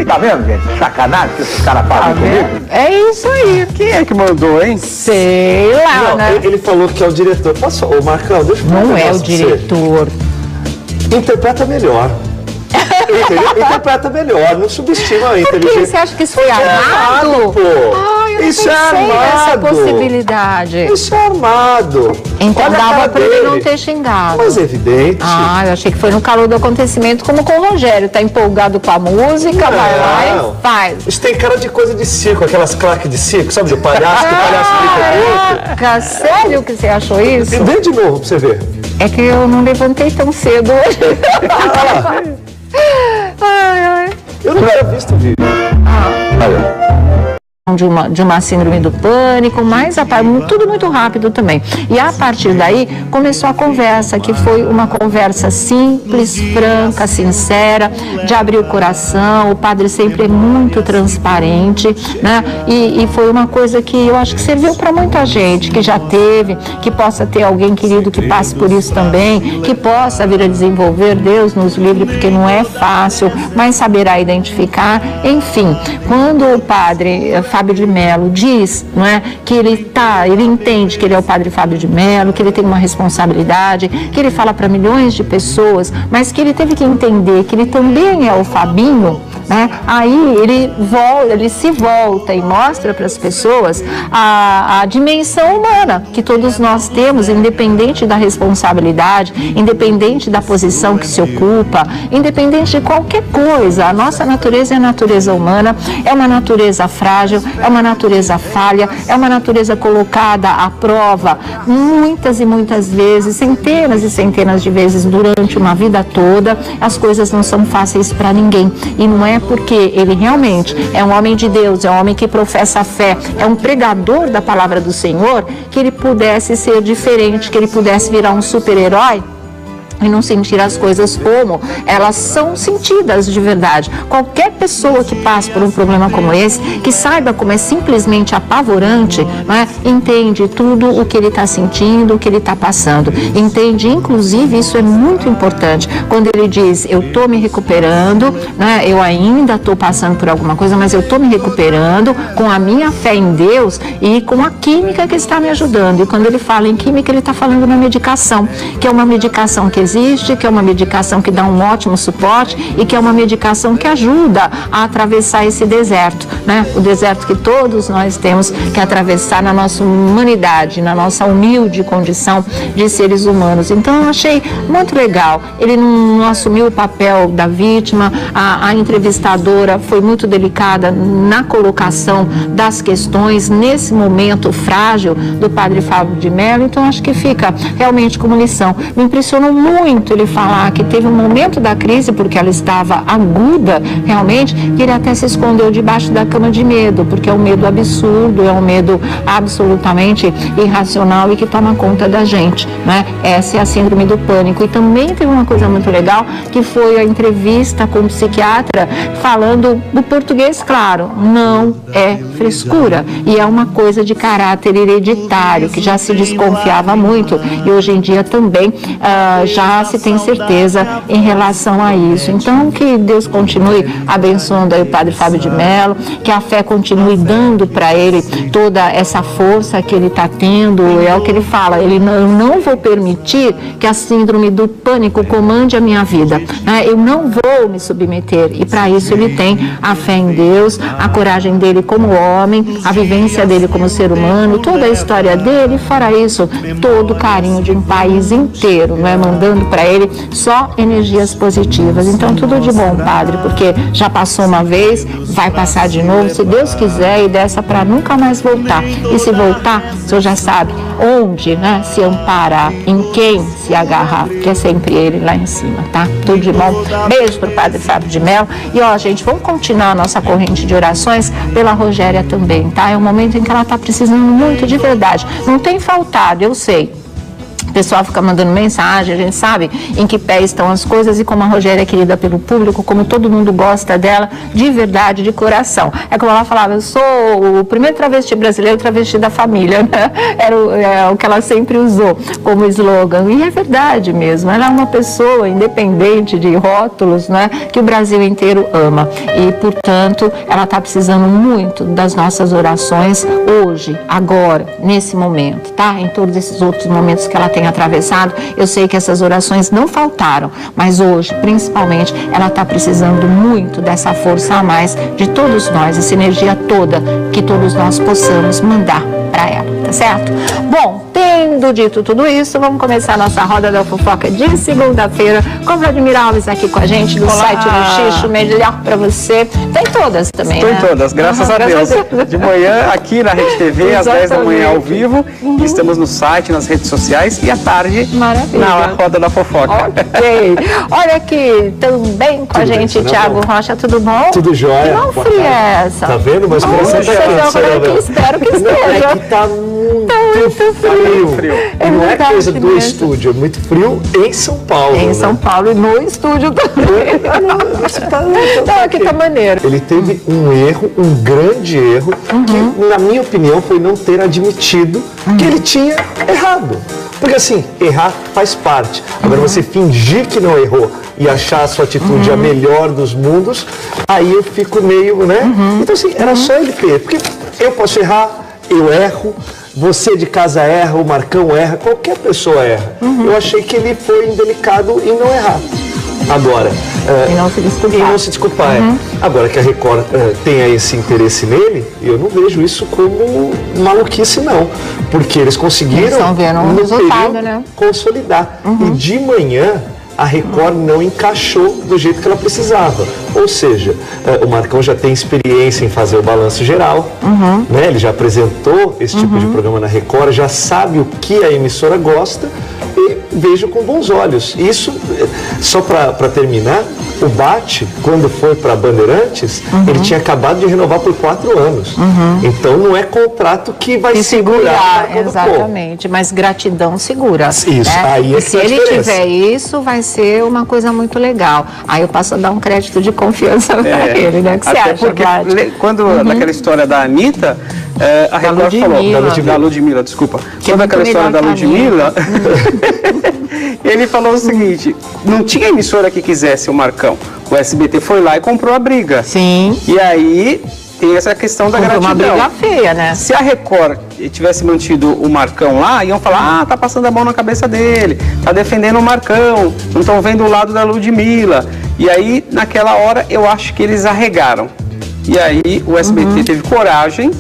Tá vendo, gente? Sacanagem que esses caras fazem comigo. É isso aí. Quem é que mandou, hein? Sei lá, Não, né? ele falou que é o diretor. Ô, Marcão, deixa eu falar um Não é o negócio pra você. diretor. Interpreta melhor. Interpreta melhor, não subestima a Por que inteligência. você acha que isso foi armado? Pô. Ai, eu não Isso é pensei nessa armado. possibilidade. Isso é armado. Então Olha a dava cara pra ele não dele. ter xingado. Mas é evidente. Eu achei que foi no calor do acontecimento, como com o Rogério. Tá empolgado com a música, vai lá e faz. Isso tem cara de coisa de circo, aquelas claques de circo, sabe? Do palhaço, que o palhaço fica outro. Caraca, sério que você achou isso? Vê de novo pra você ver. É que eu não levantei tão cedo hoje. Ai. Eu não tinha visto o vídeo. de uma síndrome do pânico, mas tudo muito rápido também. E a partir daí começou a conversa, que foi uma conversa simples, franca, sincera, de abrir o coração. O padre sempre é muito transparente, né? E foi uma coisa que eu acho que serviu para muita gente que já teve, que possa ter alguém querido que passe por isso também, que possa vir a desenvolver. Deus nos livre, porque não é fácil, mas saberá identificar. Enfim, quando o padre Fábio de Mello diz, não é, que ele entende que ele é o padre Fábio de Mello, que ele tem uma responsabilidade, que ele fala para milhões de pessoas, mas que ele teve que entender que ele também é o Fabinho, né? Aí ele se volta e mostra para as pessoas a dimensão humana que todos nós temos, independente da responsabilidade, independente da posição que se ocupa, independente de qualquer coisa. A nossa natureza é a natureza humana, é uma natureza frágil, é uma natureza falha, é uma natureza colocada à prova muitas e muitas vezes, centenas e centenas de vezes durante uma vida toda. As coisas não são fáceis para ninguém, e não é porque ele realmente é um homem de Deus, é um homem que professa a fé, é um pregador da palavra do Senhor, que ele pudesse ser diferente, que ele pudesse virar um super-herói e não sentir as coisas como elas são sentidas de verdade. Qualquer pessoa que passe por um problema como esse, que saiba como é simplesmente apavorante, né, entende tudo o que ele está sentindo, o que ele está passando. Entende, inclusive, isso é muito importante, quando ele diz, eu estou me recuperando, né, eu ainda estou passando por alguma coisa, mas eu estou me recuperando com a minha fé em Deus e com a química que está me ajudando. E quando ele fala em química, ele está falando na medicação, que é uma medicação que existe, que é uma medicação que dá um ótimo suporte e que é uma medicação que ajuda a atravessar esse deserto, né? O deserto que todos nós temos que atravessar na nossa humanidade, na nossa humilde condição de seres humanos. Então eu achei muito legal. Ele não assumiu o papel da vítima, a entrevistadora foi muito delicada na colocação das questões nesse momento frágil do padre Fábio de Mello. Então acho que fica realmente como lição. Me impressionou muito ele falar que teve um momento da crise, porque ela estava aguda realmente, que ele até se escondeu debaixo da cama de medo, porque é um medo absurdo, é um medo absolutamente irracional e que toma conta da gente, né? Essa é a síndrome do pânico. E também teve uma coisa muito legal, que foi a entrevista com o psiquiatra falando do português claro, não é frescura, e é uma coisa de caráter hereditário, que já se desconfiava muito, e hoje em dia também já se tem certeza em relação a isso. Então, que Deus continue abençoando aí o padre Fábio de Mello, que a fé continue dando para ele toda essa força que ele está tendo. É o que ele fala, eu não vou permitir que a síndrome do pânico comande a minha vida, né? Eu não vou me submeter, e para isso ele tem a fé em Deus, a coragem dele como homem, a vivência dele como ser humano, toda a história dele, fora isso, todo o carinho de um país inteiro, não é? Mandando para ele só energias positivas. Então tudo de bom, padre, porque já passou uma vez, vai passar de novo, se Deus quiser, e dessa para nunca mais voltar. E se voltar, o senhor já sabe onde, né, se amparar, em quem se agarrar, que é sempre ele lá em cima, tá? Tudo de bom. Beijo pro padre Fábio de Mello. E ó, gente, vamos continuar a nossa corrente de orações pela Rogéria também, tá? É um momento em que ela tá precisando muito de verdade. Não tem faltado, eu sei. O pessoal fica mandando mensagem, a gente sabe em que pé estão as coisas, e como a Rogéria é querida pelo público, como todo mundo gosta dela, de verdade, de coração. É como ela falava, eu sou o primeiro travesti brasileiro, travesti da família, né? Era o que ela sempre usou como slogan, e é verdade mesmo. Ela é uma pessoa independente de rótulos, né? Que o Brasil inteiro ama, e portanto ela está precisando muito das nossas orações hoje, agora, nesse momento, tá? Em todos esses outros momentos que ela tem atravessado, eu sei que essas orações não faltaram, mas hoje, principalmente, ela está precisando muito dessa força a mais de todos nós, essa energia toda que todos nós possamos mandar para ela, tá certo? Bom, tem Tendo dito tudo isso, vamos começar a nossa roda da fofoca de segunda-feira com Vladimir Alves aqui com a gente do site do Xixo, melhor pra você. Tem todas também, Estou né? em todas, graças a Deus. De manhã aqui na Rede TV, às 10 da manhã ao vivo. Estamos no site, nas redes sociais e à tarde na roda da fofoca. Ok. Olha aqui, também com a gente, Thiago Rocha, tudo bom? Tudo jóia. Não fria é essa. Tá vendo? Mas como você tá aqui, espero que esteja. Não, é que tá muito frio. E não é coisa do estúdio, é muito frio em São Paulo. Em São Paulo e no estúdio também. Não, aqui tá maneiro. Ele teve um erro, um grande erro, que na minha opinião foi não ter admitido que ele tinha errado. Porque assim, errar faz parte. Agora você fingir que não errou e achar a sua atitude a melhor dos mundos, aí eu fico meio, né? Então assim, era só ele ter. Porque eu posso errar, eu erro, você de casa erra, o Marcão erra, qualquer pessoa erra. Eu achei que ele foi indelicado em não errar. Agora, E não se desculpar. E não se desculpar, Agora que a Record tenha esse interesse nele, eu não vejo isso como maluquice, não. Porque eles conseguiram, Eles estão vendo um resultado, né? consolidar. E de manhã, a Record não encaixou do jeito que ela precisava. Ou seja, o Marcão já tem experiência em fazer o balanço geral, né? Ele já apresentou esse tipo de programa na Record, já sabe o que a emissora gosta e vejo com bons olhos. Isso, só para terminar, o Bate, quando foi para Bandeirantes, ele tinha acabado de renovar por 4 anos. Então não é contrato que vai segurar. Exatamente, mas gratidão segura. Isso, né? aí é e que se faz ele diferença. tiver isso, vai ser uma coisa muito legal. Aí eu passo a dar um crédito de confiança para ele, né? O que você Até acha, porque Vlad? quando naquela história da Anitta, a Record falou, da Ludmilla, desculpa. Quando aquela história da Ludmilla, ele falou o seguinte, não tinha emissora que quisesse o Marcão. O SBT foi lá e comprou a briga. Sim. E aí tem essa questão da Comprou gratidão. uma briga feia, né? Se a Record tivesse mantido o Marcão lá, iam falar, tá passando a mão na cabeça dele, tá defendendo o Marcão, não estão vendo o lado da Ludmilla. E aí, naquela hora, eu acho que eles arregaram. E aí, o SBT teve coragem,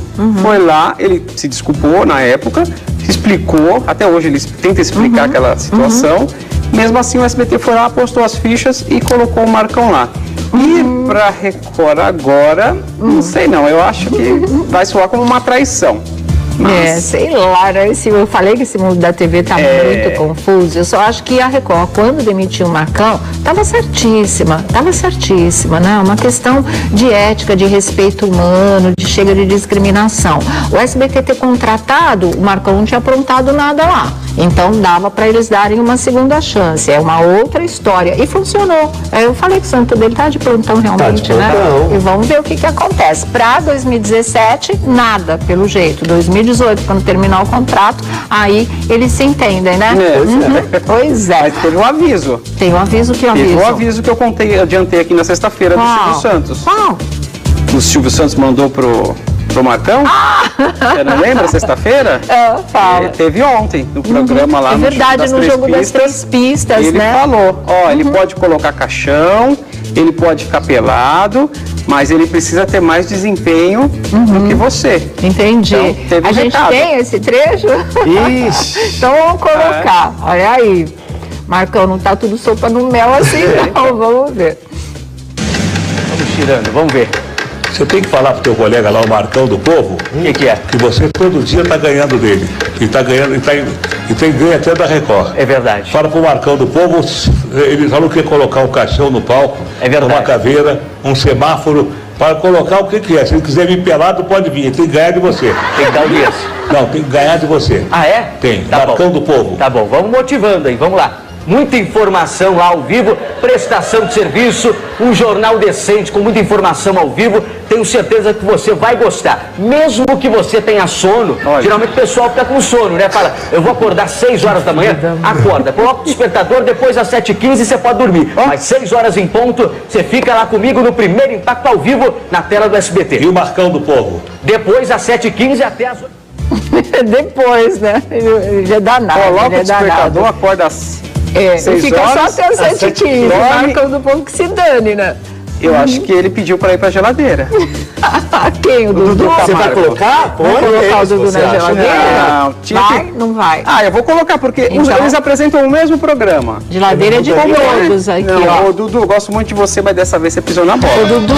foi lá, ele se desculpou na época, se explicou, até hoje ele tenta explicar aquela situação. Mesmo assim, o SBT foi lá, apostou as fichas e colocou o Marcão lá. E pra Record agora, não sei não, eu acho que vai soar como uma traição. Mas... sei lá, né? Eu falei que esse mundo da TV tá muito confuso. Eu só acho que a Record, quando demitiu o Marcão, estava certíssima, né? Uma questão de ética, de respeito humano, de chega de discriminação. O SBT ter contratado, o Marcão não tinha aprontado nada lá. Então dava para eles darem uma segunda chance. É uma outra história. E funcionou. Eu falei que o santo dele tá de plantão realmente, né? E vamos ver o que acontece. Para 2017, nada, pelo jeito. 2018, quando terminar o contrato, aí eles se entendem, né? Pois é. Mas teve um aviso. Tem um aviso que Teve um aviso que eu adiantei aqui na sexta-feira do Silvio Santos. Qual? O Silvio Santos mandou pro Marcão. Você não lembra, sexta-feira? Fala. Teve ontem, no programa lá É verdade, no jogo das 3 pistas, ele né? falou, ele pode colocar caixão, ele pode ficar pelado, mas ele precisa ter mais desempenho do que você. Entendi. Então, teve a gente recado. tem esse trecho? Ixi. Então vamos colocar. Olha aí. Marcão, não tá tudo sopa no mel assim, não. Vamos ver. Vamos tirando, vamos ver. Você tem que falar pro teu colega lá, o Marcão do Povo, O que é? que você todo dia tá ganhando dele. E tá ganhando, e tem ganho até da Record. É verdade. Fala pro Marcão do Povo, ele falou que ia colocar um caixão no palco, É verdade. uma caveira, um semáforo, para colocar o que é. Se ele quiser vir pelado, pode vir. Ele tem que ganhar de você. Tem que dar audiência. Não, tem que ganhar de você. Ah, é? Tem. Tá Marcão bom. do Povo. Tá bom, vamos motivando aí, vamos lá. Muita informação lá ao vivo, prestação de serviço, um jornal decente com muita informação ao vivo. Tenho certeza que você vai gostar. Mesmo que você tenha sono, geralmente o pessoal fica com sono, né? Fala, eu vou acordar 6 horas da manhã, acorda, coloca o despertador, depois às 7h15 você pode dormir. Mas 6 horas em ponto, você fica lá comigo no Primeiro Impacto ao vivo na tela do SBT. E o Marcão do Povo? Depois às 7h15 até às 8h. Depois, né? Ele já dá nada. Coloca ele o é danado. despertador, acorda às E 6 fica horas, só até as 7h15. dorme. Marcão do Povo que se dane, né? Eu acho que ele pediu para ir para a geladeira. Quem? O Dudu? Você vai colocar? Vai colocar o Dudu na geladeira? Não, vai? Não vai. Ah, eu vou colocar, porque Então, eles apresentam o mesmo programa. Geladeira de todos aqui, ó. Ô, Dudu, eu gosto muito de você, mas dessa vez você pisou na bola. Ô, Dudu,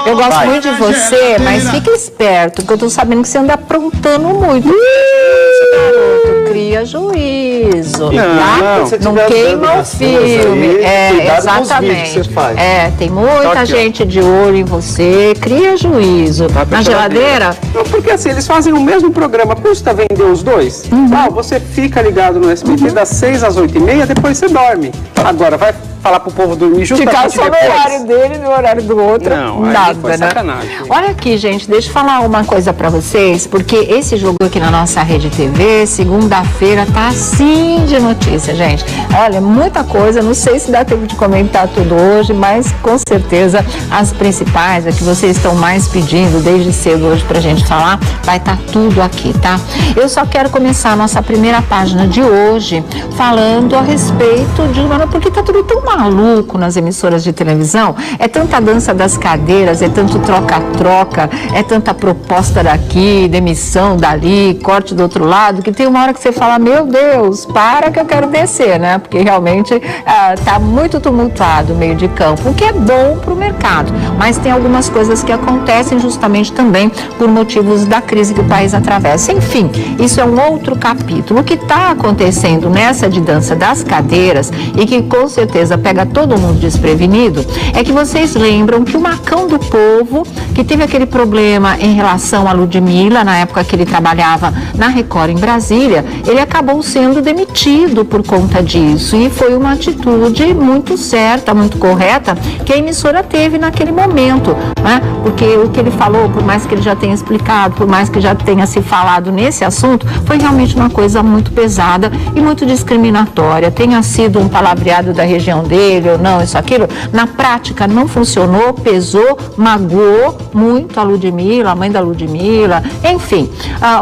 eu gosto muito de você, mas fica esperto, porque eu tô sabendo que você anda aprontando muito. Garoto, cria juízo, tá? Não queima o filme. Exatamente. Tem muita gente de olho em você, cria juízo. Na geladeira? Não, porque assim, eles fazem o mesmo programa, custa vender os dois? Você fica ligado no SBT das 6 às 8h30, depois você dorme. Agora, vai falar pro povo dormir justamente ficar só depois. no horário dele e no horário do outro, não, nada, foi sacanagem. Olha aqui, gente, deixa eu falar uma coisa pra vocês, porque esse jogo aqui na nossa Rede TV, segunda-feira, tá assim de notícia, gente. Olha, muita coisa, não sei se dá tempo de comentar tudo hoje, mas com certeza as principais, que vocês estão mais pedindo desde cedo hoje pra gente falar, vai estar tudo aqui, tá? Eu só quero começar a nossa primeira página de hoje falando a respeito de uma... porque tá tudo tão maluco nas emissoras de televisão, é tanta dança das cadeiras, é tanto troca-troca, é tanta proposta daqui, demissão dali, corte do outro lado, que tem uma hora que você fala, meu Deus, para que eu quero descer, né? Porque realmente tá muito tumultuado o meio de campo, o que é bom pro mercado, mas tem algumas coisas que acontecem justamente também por motivos da crise que o país atravessa. Enfim, isso é um outro capítulo. O que está acontecendo nessa de dança das cadeiras e que com certeza pega todo mundo desprevenido, é que vocês lembram que o Marcão do Povo, que teve aquele problema em relação a Ludmilla, na época que ele trabalhava na Record em Brasília, ele acabou sendo demitido por conta disso, e foi uma atitude muito certa, muito correta, que a emissora teve naquele momento, né? Porque o que ele falou, por mais que ele já tenha explicado, por mais que já tenha se falado nesse assunto, foi realmente uma coisa muito pesada e muito discriminatória. Tenha sido um palavreado da região dele ou não, isso, aquilo, na prática não funcionou, pesou, magoou muito a Ludmilla, a mãe da Ludmilla, enfim,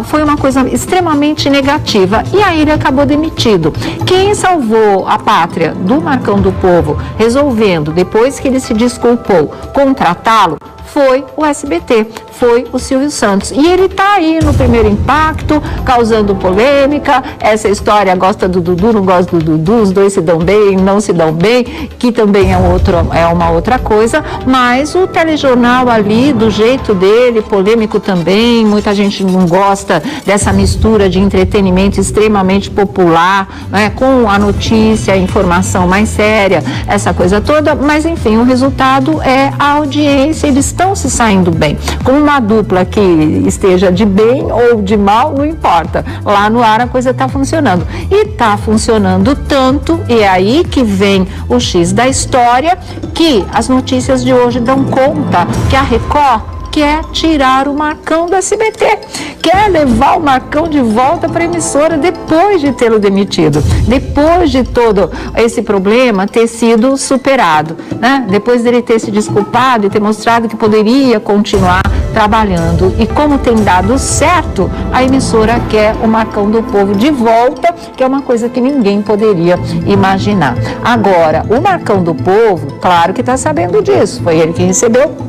foi uma coisa extremamente negativa, e aí ele acabou demitido. Quem salvou a pátria do Marcão do Povo, resolvendo, depois que ele se desculpou, contratá-lo, foi o SBT, foi o Silvio Santos. E ele tá aí no Primeiro Impacto, causando polêmica, essa história, gosta do Dudu, não gosta do Dudu, os dois se dão bem, não se dão bem, que também é uma outra coisa, mas o telejornal ali, do jeito dele, polêmico também, muita gente não gosta dessa mistura de entretenimento extremamente popular, né, com a notícia, a informação mais séria, essa coisa toda, mas enfim, o resultado é a audiência, eles estão se saindo bem. Como uma dupla que esteja de bem ou de mal, não importa. Lá no ar a coisa está funcionando. E está funcionando tanto, e é aí que vem o X da história, que as notícias de hoje dão conta que a Record quer tirar o Marcão do SBT, quer levar o Marcão de volta para a emissora depois de tê-lo demitido, depois de todo esse problema ter sido superado, né? Depois dele ter se desculpado e ter mostrado que poderia continuar trabalhando. E como tem dado certo, a emissora quer o Marcão do Povo de volta, que é uma coisa que ninguém poderia imaginar. Agora, o Marcão do Povo, claro que está sabendo disso, foi ele que recebeu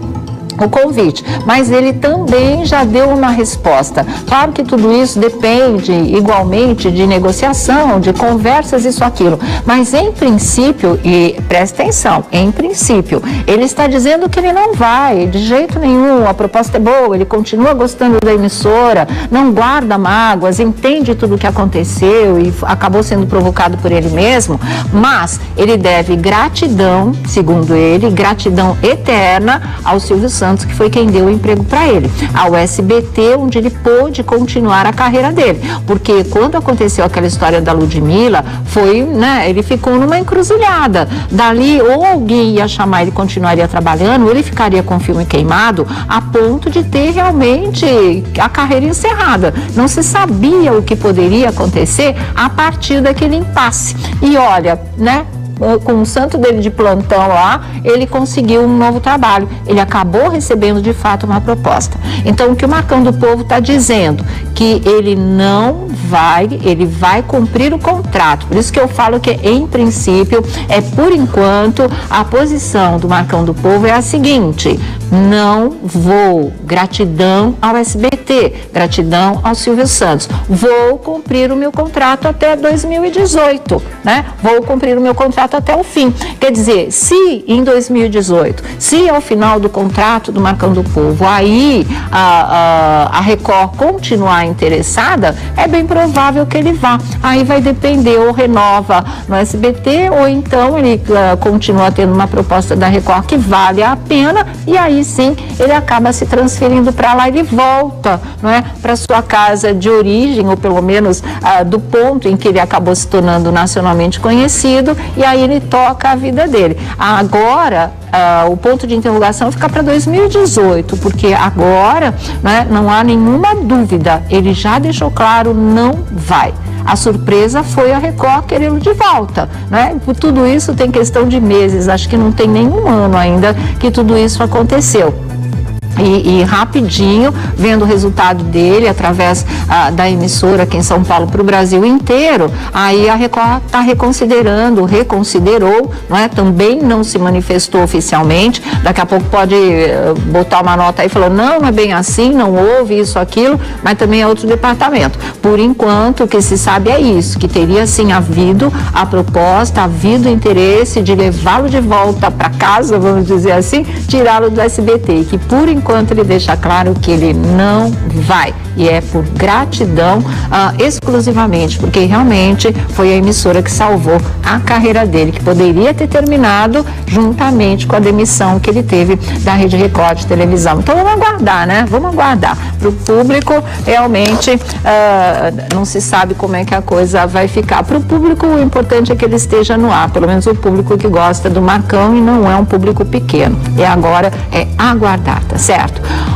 o convite, mas ele também já deu uma resposta. Claro que tudo isso depende igualmente de negociação, de conversas, isso, aquilo, mas em princípio, e presta atenção, em princípio, ele está dizendo que ele não vai, de jeito nenhum, a proposta é boa, ele continua gostando da emissora, não guarda mágoas, entende tudo o que aconteceu e acabou sendo provocado por ele mesmo, mas ele deve gratidão, segundo ele, gratidão eterna ao Silvio Santos, que foi quem deu o emprego para ele, ao SBT, onde ele pôde continuar a carreira dele, porque quando aconteceu aquela história da Ludmilla, foi, né, ele ficou numa encruzilhada, dali ou alguém ia chamar, ele continuaria trabalhando, ou ele ficaria com o filme queimado, a ponto de ter realmente a carreira encerrada. Não se sabia o que poderia acontecer a partir daquele impasse, e olha, né, com o santo dele de plantão lá, ele conseguiu um novo trabalho. Ele acabou recebendo de fato uma proposta. Então, o que o Marcão do Povo está dizendo? Que ele ele vai cumprir o contrato. Por isso que eu falo que, em princípio, por enquanto, a posição do Marcão do Povo é a seguinte: não vou, gratidão ao SBT, gratidão ao Silvio Santos, vou cumprir o meu contrato até 2018, né? Vou cumprir o meu contrato até o fim. Quer dizer, se em 2018, se ao final do contrato do Marcão do Povo, aí a Record continuar interessada, é bem provável que ele vá. Aí vai depender, ou renova no SBT, ou então ele continua tendo uma proposta da Record que vale a pena, e aí sim ele acaba se transferindo para lá, ele volta, não é, para sua casa de origem, ou pelo menos do ponto em que ele acabou se tornando nacionalmente conhecido, e aí ele toca a vida dele. Agora, o ponto de interrogação fica para 2018, porque agora, né, não há nenhuma dúvida, ele já deixou claro, não vai. A surpresa foi a Record querê-lo de volta, né? Por tudo isso tem questão de meses, acho que não tem nenhum ano ainda que tudo isso aconteceu. E rapidinho, vendo o resultado dele através da emissora aqui em São Paulo para o Brasil inteiro, aí a Record está reconsiderou, não é? Também não se manifestou oficialmente, daqui a pouco pode botar uma nota aí falando, não é bem assim, não houve isso, aquilo, mas também é outro departamento. Por enquanto, o que se sabe é isso, que teria sim havido a proposta, havido interesse de levá-lo de volta para casa, vamos dizer assim, tirá-lo do SBT, que por enquanto ele deixa claro que ele não vai, e é por gratidão exclusivamente, porque realmente foi a emissora que salvou a carreira dele, que poderia ter terminado juntamente com a demissão que ele teve da Rede Record de televisão. Então vamos aguardar, né? Vamos aguardar. Para o público, realmente não se sabe como é que a coisa vai ficar. Para o público, o importante é que ele esteja no ar, pelo menos o público que gosta do Marcão, e não é um público pequeno. E agora é aguardar, tá certo?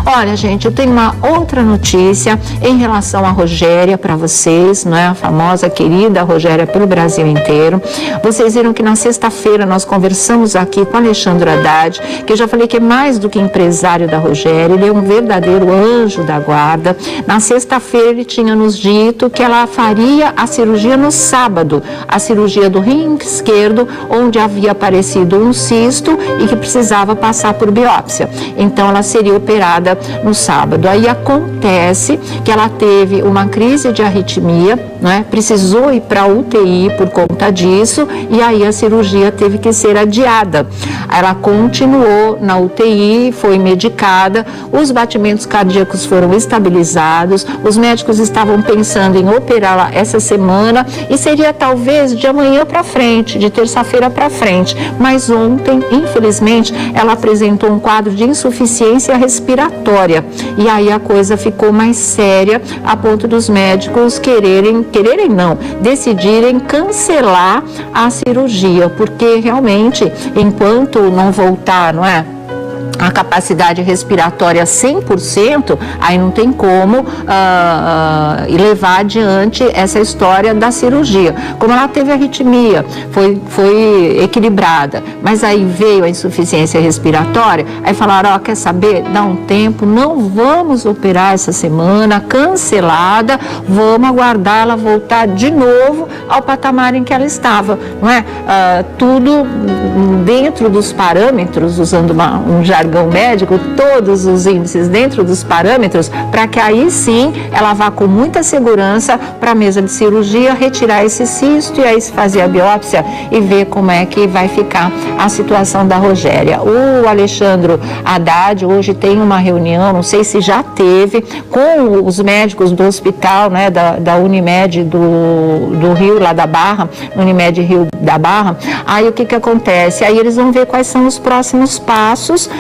Olha, gente, eu tenho uma outra notícia em relação à Rogéria para vocês, não é? A famosa, querida Rogéria pelo Brasil inteiro. Vocês viram que na sexta-feira nós conversamos aqui com Alexandre Haddad, que eu já falei que é mais do que empresário da Rogéria, ele é um verdadeiro anjo da guarda. Na sexta-feira ele tinha nos dito que ela faria a cirurgia no sábado, a cirurgia do rim esquerdo, onde havia aparecido um cisto e que precisava passar por biópsia. Então ela seria operada no sábado. Aí acontece que ela teve uma crise de arritmia, né? Precisou ir para a UTI por conta disso, e aí a cirurgia teve que ser adiada. Ela continuou na UTI, foi medicada, os batimentos cardíacos foram estabilizados, os médicos estavam pensando em operá-la essa semana, e seria talvez de amanhã para frente, de terça-feira para frente. Mas ontem, infelizmente, ela apresentou um quadro de insuficiência respiratória, e aí a coisa ficou mais séria, a ponto dos médicos decidirem cancelar a cirurgia, porque realmente, enquanto não voltar, não é, a capacidade respiratória 100%, aí não tem como levar adiante essa história da cirurgia. Como ela teve arritmia, foi equilibrada, mas aí veio a insuficiência respiratória, aí falaram, quer saber, dá um tempo, não vamos operar essa semana, cancelada, vamos aguardar ela voltar de novo ao patamar em que ela estava, não é? Tudo dentro dos parâmetros, usando um jargão médico, todos os índices dentro dos parâmetros, para que aí sim ela vá com muita segurança para a mesa de cirurgia, retirar esse cisto e aí se fazer a biópsia e ver como é que vai ficar a situação da Rogéria. O Alexandre Haddad hoje tem uma reunião, não sei se já teve, com os médicos do hospital, né, da Unimed do Rio, lá da Barra, Unimed Rio da Barra. Aí o que acontece? Aí eles vão ver quais são os próximos passos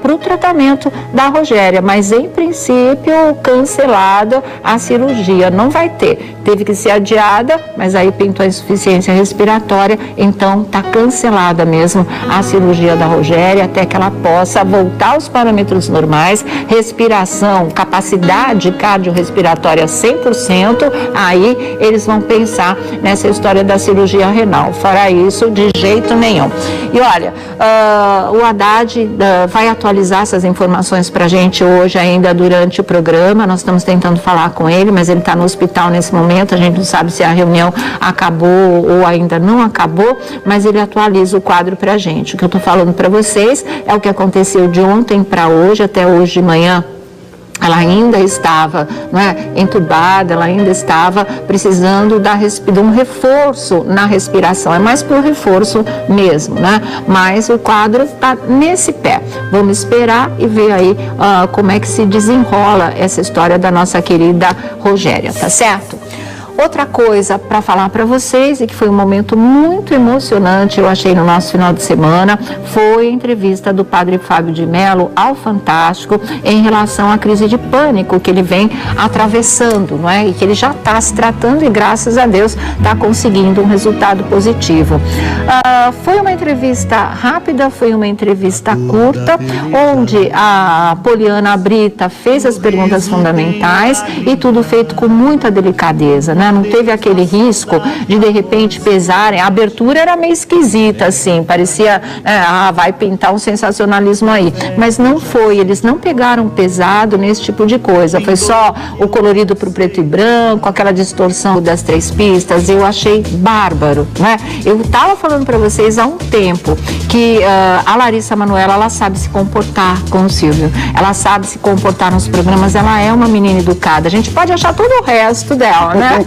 para o tratamento da Rogéria, mas em princípio cancelada a cirurgia, não vai ter. Teve que ser adiada, mas aí pintou a insuficiência respiratória, então está cancelada mesmo a cirurgia da Rogéria até que ela possa voltar aos parâmetros normais, respiração, capacidade cardiorrespiratória 100%, aí eles vão pensar nessa história da cirurgia renal. Fora isso, de jeito nenhum. E olha, o Haddad vai atualizar essas informações para a gente hoje ainda durante o programa. Nós estamos tentando falar com ele, mas ele está no hospital nesse momento. A gente não sabe se a reunião acabou ou ainda não acabou, mas ele atualiza o quadro para a gente. O que eu estou falando para vocês é o que aconteceu de ontem para hoje, até hoje de manhã. Ela ainda estava, não é, entubada, ela ainda estava precisando de um reforço na respiração. É mais por reforço mesmo, né? Mas o quadro está nesse pé. Vamos esperar e ver aí como é que se desenrola essa história da nossa querida Rogéria, tá certo? Outra coisa para falar para vocês, e que foi um momento muito emocionante, eu achei, no nosso final de semana, foi a entrevista do padre Fábio de Mello ao Fantástico em relação à crise de pânico que ele vem atravessando, não é? E que ele já está se tratando e, graças a Deus, está conseguindo um resultado positivo. Foi uma entrevista rápida, foi uma entrevista curta, onde a Poliana Brita fez as perguntas fundamentais e tudo feito com muita delicadeza, né? Não teve aquele risco de repente pesarem. A abertura era meio esquisita, assim, parecia, vai pintar um sensacionalismo aí. Mas não foi, eles não pegaram pesado nesse tipo de coisa. Foi só o colorido para o preto e branco, aquela distorção das 3 pistas. Eu achei bárbaro, né? Eu estava falando para vocês há um tempo que a Larissa Manoela, ela sabe se comportar com o Silvio. Ela sabe se comportar nos programas, ela é uma menina educada. A gente pode achar todo o resto dela, né?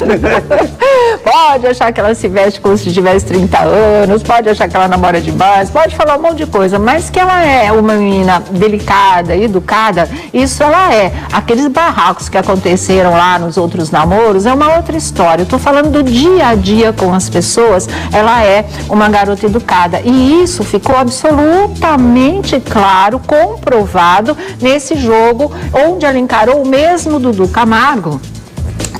Pode achar que ela se veste como se tivesse 30 anos, pode achar que ela namora demais, pode falar um monte de coisa, mas que ela é uma menina delicada, educada, isso ela é. Aqueles barracos que aconteceram lá nos outros namoros é uma outra história. Eu tô falando do dia a dia com as pessoas, ela é uma garota educada. E isso ficou absolutamente claro, comprovado nesse jogo, onde ela encarou o mesmo Dudu Camargo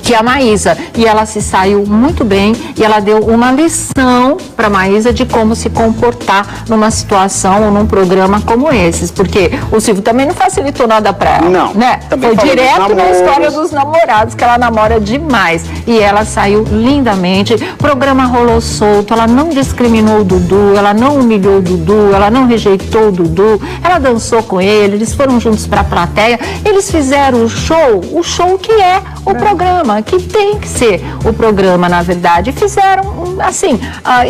que a Maísa, e ela se saiu muito bem, e ela deu uma lição para a Maísa de como se comportar numa situação ou num programa como esses, porque o Silvio também não facilitou nada para ela, não, né? Foi direto na história dos namorados, que ela namora demais, e ela saiu lindamente, o programa rolou solto, ela não discriminou o Dudu, ela não humilhou o Dudu, ela não rejeitou o Dudu, ela dançou com ele, eles foram juntos para a plateia, eles fizeram o show que é o programa, que tem que ser o programa, na verdade, fizeram assim,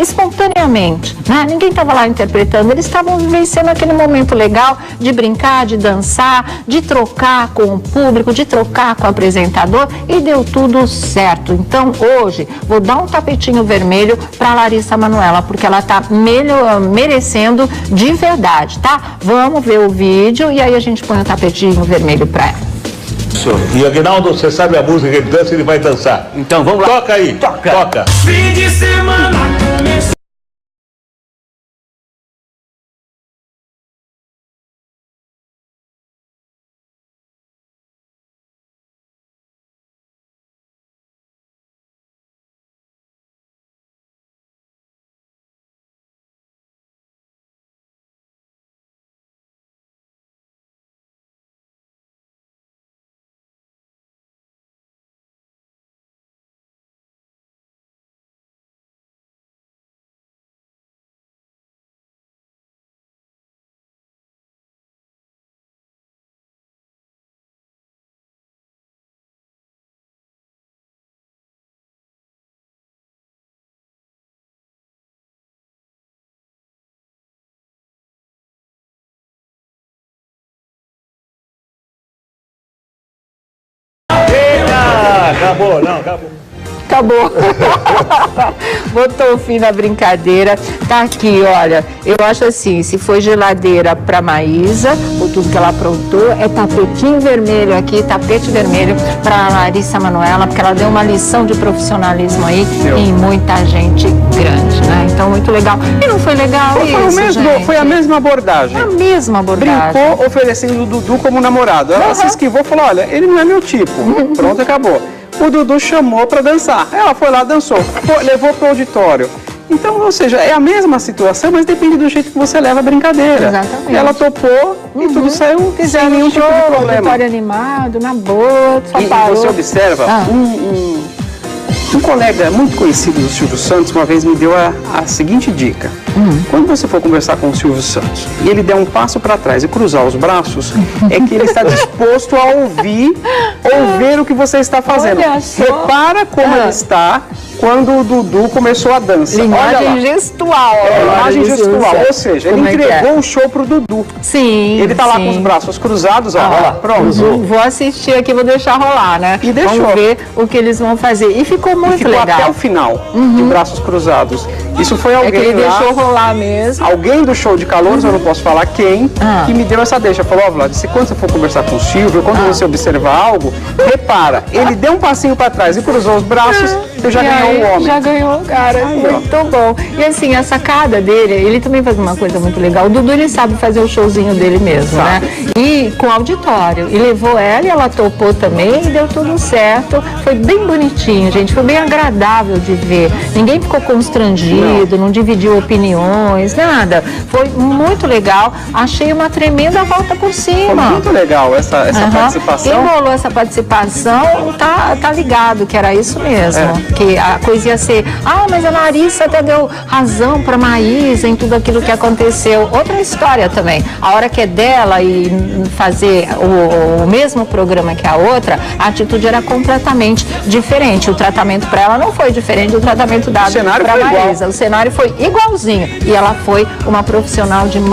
espontaneamente, né? Ninguém estava lá interpretando, eles estavam vivenciando aquele momento legal de brincar, de dançar, de trocar com o público, de trocar com o apresentador, e deu tudo certo. Então, hoje, vou dar um tapetinho vermelho para Larissa Manoela, porque ela está merecendo de verdade, tá? Vamos ver o vídeo e aí a gente põe o tapetinho vermelho para ela. E Aguinaldo, você sabe a música que ele dança, ele vai dançar. Então vamos lá. Toca aí. Toca. Fim de semana começou. Acabou, não, acabou. acabou. Botou fim na brincadeira. Tá aqui, olha, eu acho assim, se foi geladeira pra Maísa, ou tudo que ela aprontou, é tapetinho vermelho aqui, tapete vermelho pra Larissa Manoela, porque ela deu uma lição de profissionalismo aí em muita gente grande, né? Então, muito legal. E não foi legal Foi a mesma abordagem. A mesma abordagem. Brincou oferecendo o Dudu como namorado. Ela se esquivou e falou, olha, ele não é meu tipo. Pronto, acabou. O Dudu chamou pra dançar. Ela foi lá, dançou. Levou pro auditório. Então, ou seja, é a mesma situação, mas depende do jeito que você leva a brincadeira. Exatamente. E ela topou e tudo saiu sem nenhum tipo de problema. Auditório animado, na boa, só parou. E você observa, um colega muito conhecido do Silvio Santos uma vez me deu a seguinte dica. Quando você for conversar com o Silvio Santos e ele der um passo para trás e cruzar os braços, é que ele está disposto a ouvir ou ver o que você está fazendo. Repara como ele está quando o Dudu começou a dança. Linguagem gestual. Linguagem gestual. Ou seja, ele entregou o show pro Dudu. Sim. Ele tá lá com os braços cruzados, ó. Olha lá, pronto. Vou assistir aqui, vou deixar rolar, né? E deixou. Vamos ver o que eles vão fazer. E ficou muito legal. Até o final, de braços cruzados. Isso foi alguém que ele lá, deixou rolar mesmo. Alguém do show de calouros, eu não posso falar quem, que me deu essa deixa. Falou, Vlad, se quando você for conversar com o Silvio, quando você observar algo, repara, ele deu um passinho para trás e cruzou os braços, você já ganhou o homem. Já ganhou o cara, muito bom. E assim, a sacada dele, ele também faz uma coisa muito legal. O Dudu, ele sabe fazer o showzinho dele mesmo, né? E com auditório. E levou ela e ela topou também e deu tudo certo. Foi bem bonitinho, gente. Foi bem agradável de ver. Ninguém ficou constrangido, não dividiu opiniões, nada. Foi muito legal. Achei uma tremenda volta por cima. Foi muito legal essa participação. Quem rolou essa participação tá ligado que era isso mesmo. Que a coisa ia ser, mas a Larissa até deu razão para Maísa em tudo aquilo que aconteceu. Outra história também. A hora que é dela e fazer o mesmo programa que a outra, a atitude era completamente diferente. O tratamento para ela não foi diferente do tratamento dado para Maísa. O cenário foi igualzinho. E ela foi uma profissional de mão